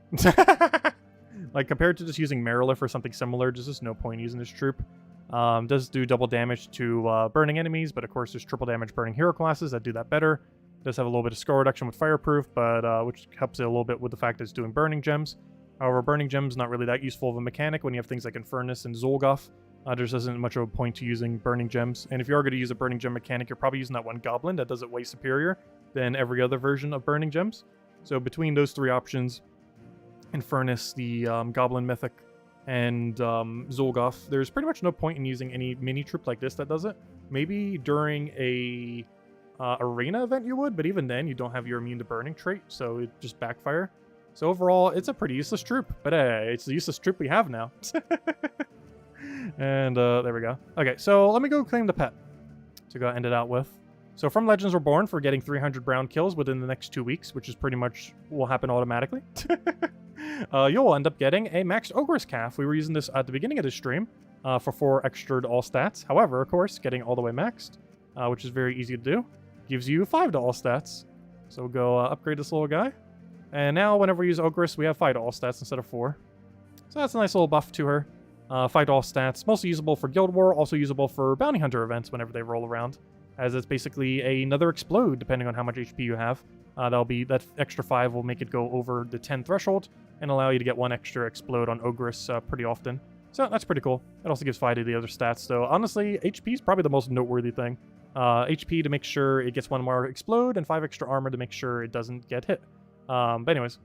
Like, compared to just using Marilith or something similar, there's just no point using this troop. Does do double damage to burning enemies, but of course there's triple damage burning hero classes that do that better. Does have a little bit of score reduction with fireproof, but which helps it a little bit with the fact that it's doing burning gems. However, burning gems not really that useful of a mechanic when you have things like Infernus and Zolgoth. There just isn't much of a point to using burning gems. And if you are going to use a burning gem mechanic, you're probably using that one goblin that does it way superior than every other version of burning gems. So between those three options, Infernus, the goblin mythic, and Zolgoth, there's pretty much no point in using any mini troop like this that does it. Maybe during a arena event you would, but even then you don't have your immune to burning trait, so it just backfire. So overall, it's a pretty useless troop, but hey, it's the useless troop we have now. And there we go. Okay, so let me go claim the pet to go end it out with. So from Legends Reborn for getting 300 brown kills within the next 2 weeks, which is pretty much will happen automatically. You'll end up getting a maxed Ogre's Calf. We were using this at the beginning of the stream for 4 extra to all stats. However, of course, getting all the way maxed, which is very easy to do, gives you 5 to all stats. So we'll go upgrade this little guy. And now whenever we use Ogress, we have 5 to all stats instead of 4. So that's a nice little buff to her. 5 to all stats, mostly usable for Guild War, also usable for Bounty Hunter events whenever they roll around, as it's basically another explode depending on how much HP you have. That extra 5 will make it go over the 10 threshold and allow you to get 1 extra explode on Ogress pretty often. So that's pretty cool. It also gives 5 to the other stats, though. Honestly, HP is probably the most noteworthy thing. HP to make sure it gets 1 more explode, and 5 extra armor to make sure it doesn't get hit. But anyways.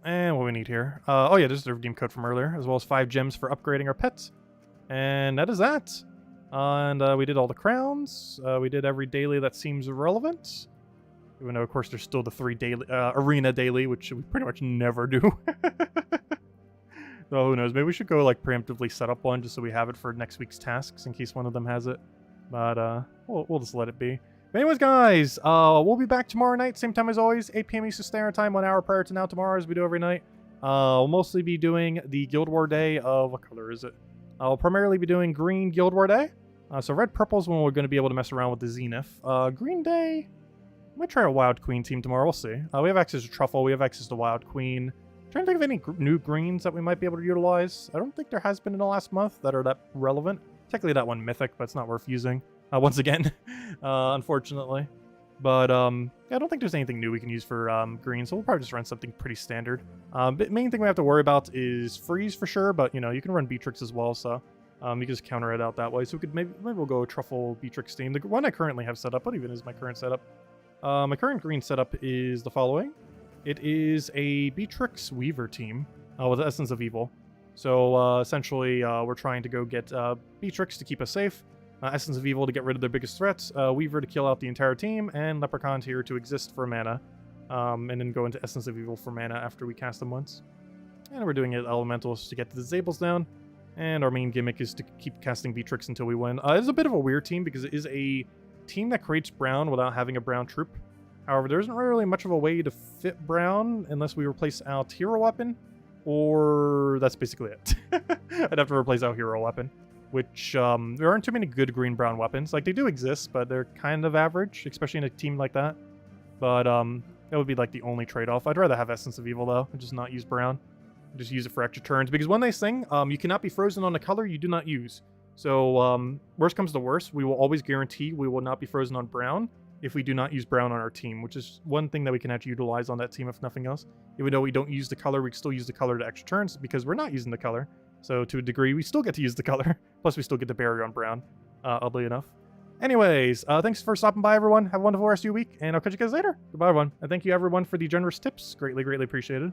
And what we need here. Oh yeah, this is the redeem code from earlier, as well as 5 gems for upgrading our pets. And that is that. And we did all the crowns. We did every daily that seems relevant. Even though, of course, there's still the 3 daily arena daily, which we pretty much never do. So who knows? Maybe we should go like preemptively set up one just so we have it for next week's tasks in case one of them has it. But we'll just let it be. But anyways, guys, we'll be back tomorrow night, same time as always, 8 p.m. Eastern Standard Time, 1 hour prior to now tomorrow, as we do every night. We'll mostly be doing the Guild War Day of, what color is it? I'll primarily be doing green Guild War Day. So red purple is when we're going to be able to mess around with the Zenith. Green Day, I might try a Wild Queen team tomorrow, we'll see. We have access to Truffle, we have access to Wild Queen. Trying to think of any new greens that we might be able to utilize. I don't think there has been in the last month that are that relevant. Technically that one mythic, but it's not worth using. Once again, unfortunately. But yeah, I don't think there's anything new we can use for green, so we'll probably just run something pretty standard. But main thing we have to worry about is freeze for sure, but you know, you can run Beatrix as well, so you can just counter it out that way. So we could maybe we'll go Truffle Beatrix team. The one I currently have set up, what even is my current setup? My current green setup is the following. It is a Beatrix Weaver team with the Essence of Evil. So essentially, we're trying to go get Beatrix to keep us safe. Essence of Evil to get rid of their biggest threats, Weaver to kill out the entire team, and Leprechaun here to exist for mana, and then go into Essence of Evil for mana after we cast them once. And we're doing it Elementals to get the disables down, and our main gimmick is to keep casting Beatrix until we win. It's a bit of a weird team because it is a team that creates brown without having a brown troop. However, there isn't really much of a way to fit brown unless we replace our hero weapon, or that's basically it. I'd have to replace our hero weapon. Which, there aren't too many good green-brown weapons. Like, they do exist, but they're kind of average, especially in a team like that. But, that would be, like, the only trade-off. I'd rather have Essence of Evil, though, and just not use brown. Just use it for extra turns. Because one nice thing, you cannot be frozen on a color you do not use. So, worst comes to worst, we will always guarantee we will not be frozen on brown if we do not use brown on our team, which is one thing that we can actually utilize on that team, if nothing else. Even though we don't use the color, we still use the color to extra turns, because we're not using the color. So to a degree, we still get to use the color. Plus, we still get the barrier on brown, oddly enough. Anyways, thanks for stopping by, everyone. Have a wonderful rest of your week, and I'll catch you guys later. Goodbye, everyone. And thank you, everyone, for the generous tips. Greatly, greatly appreciated.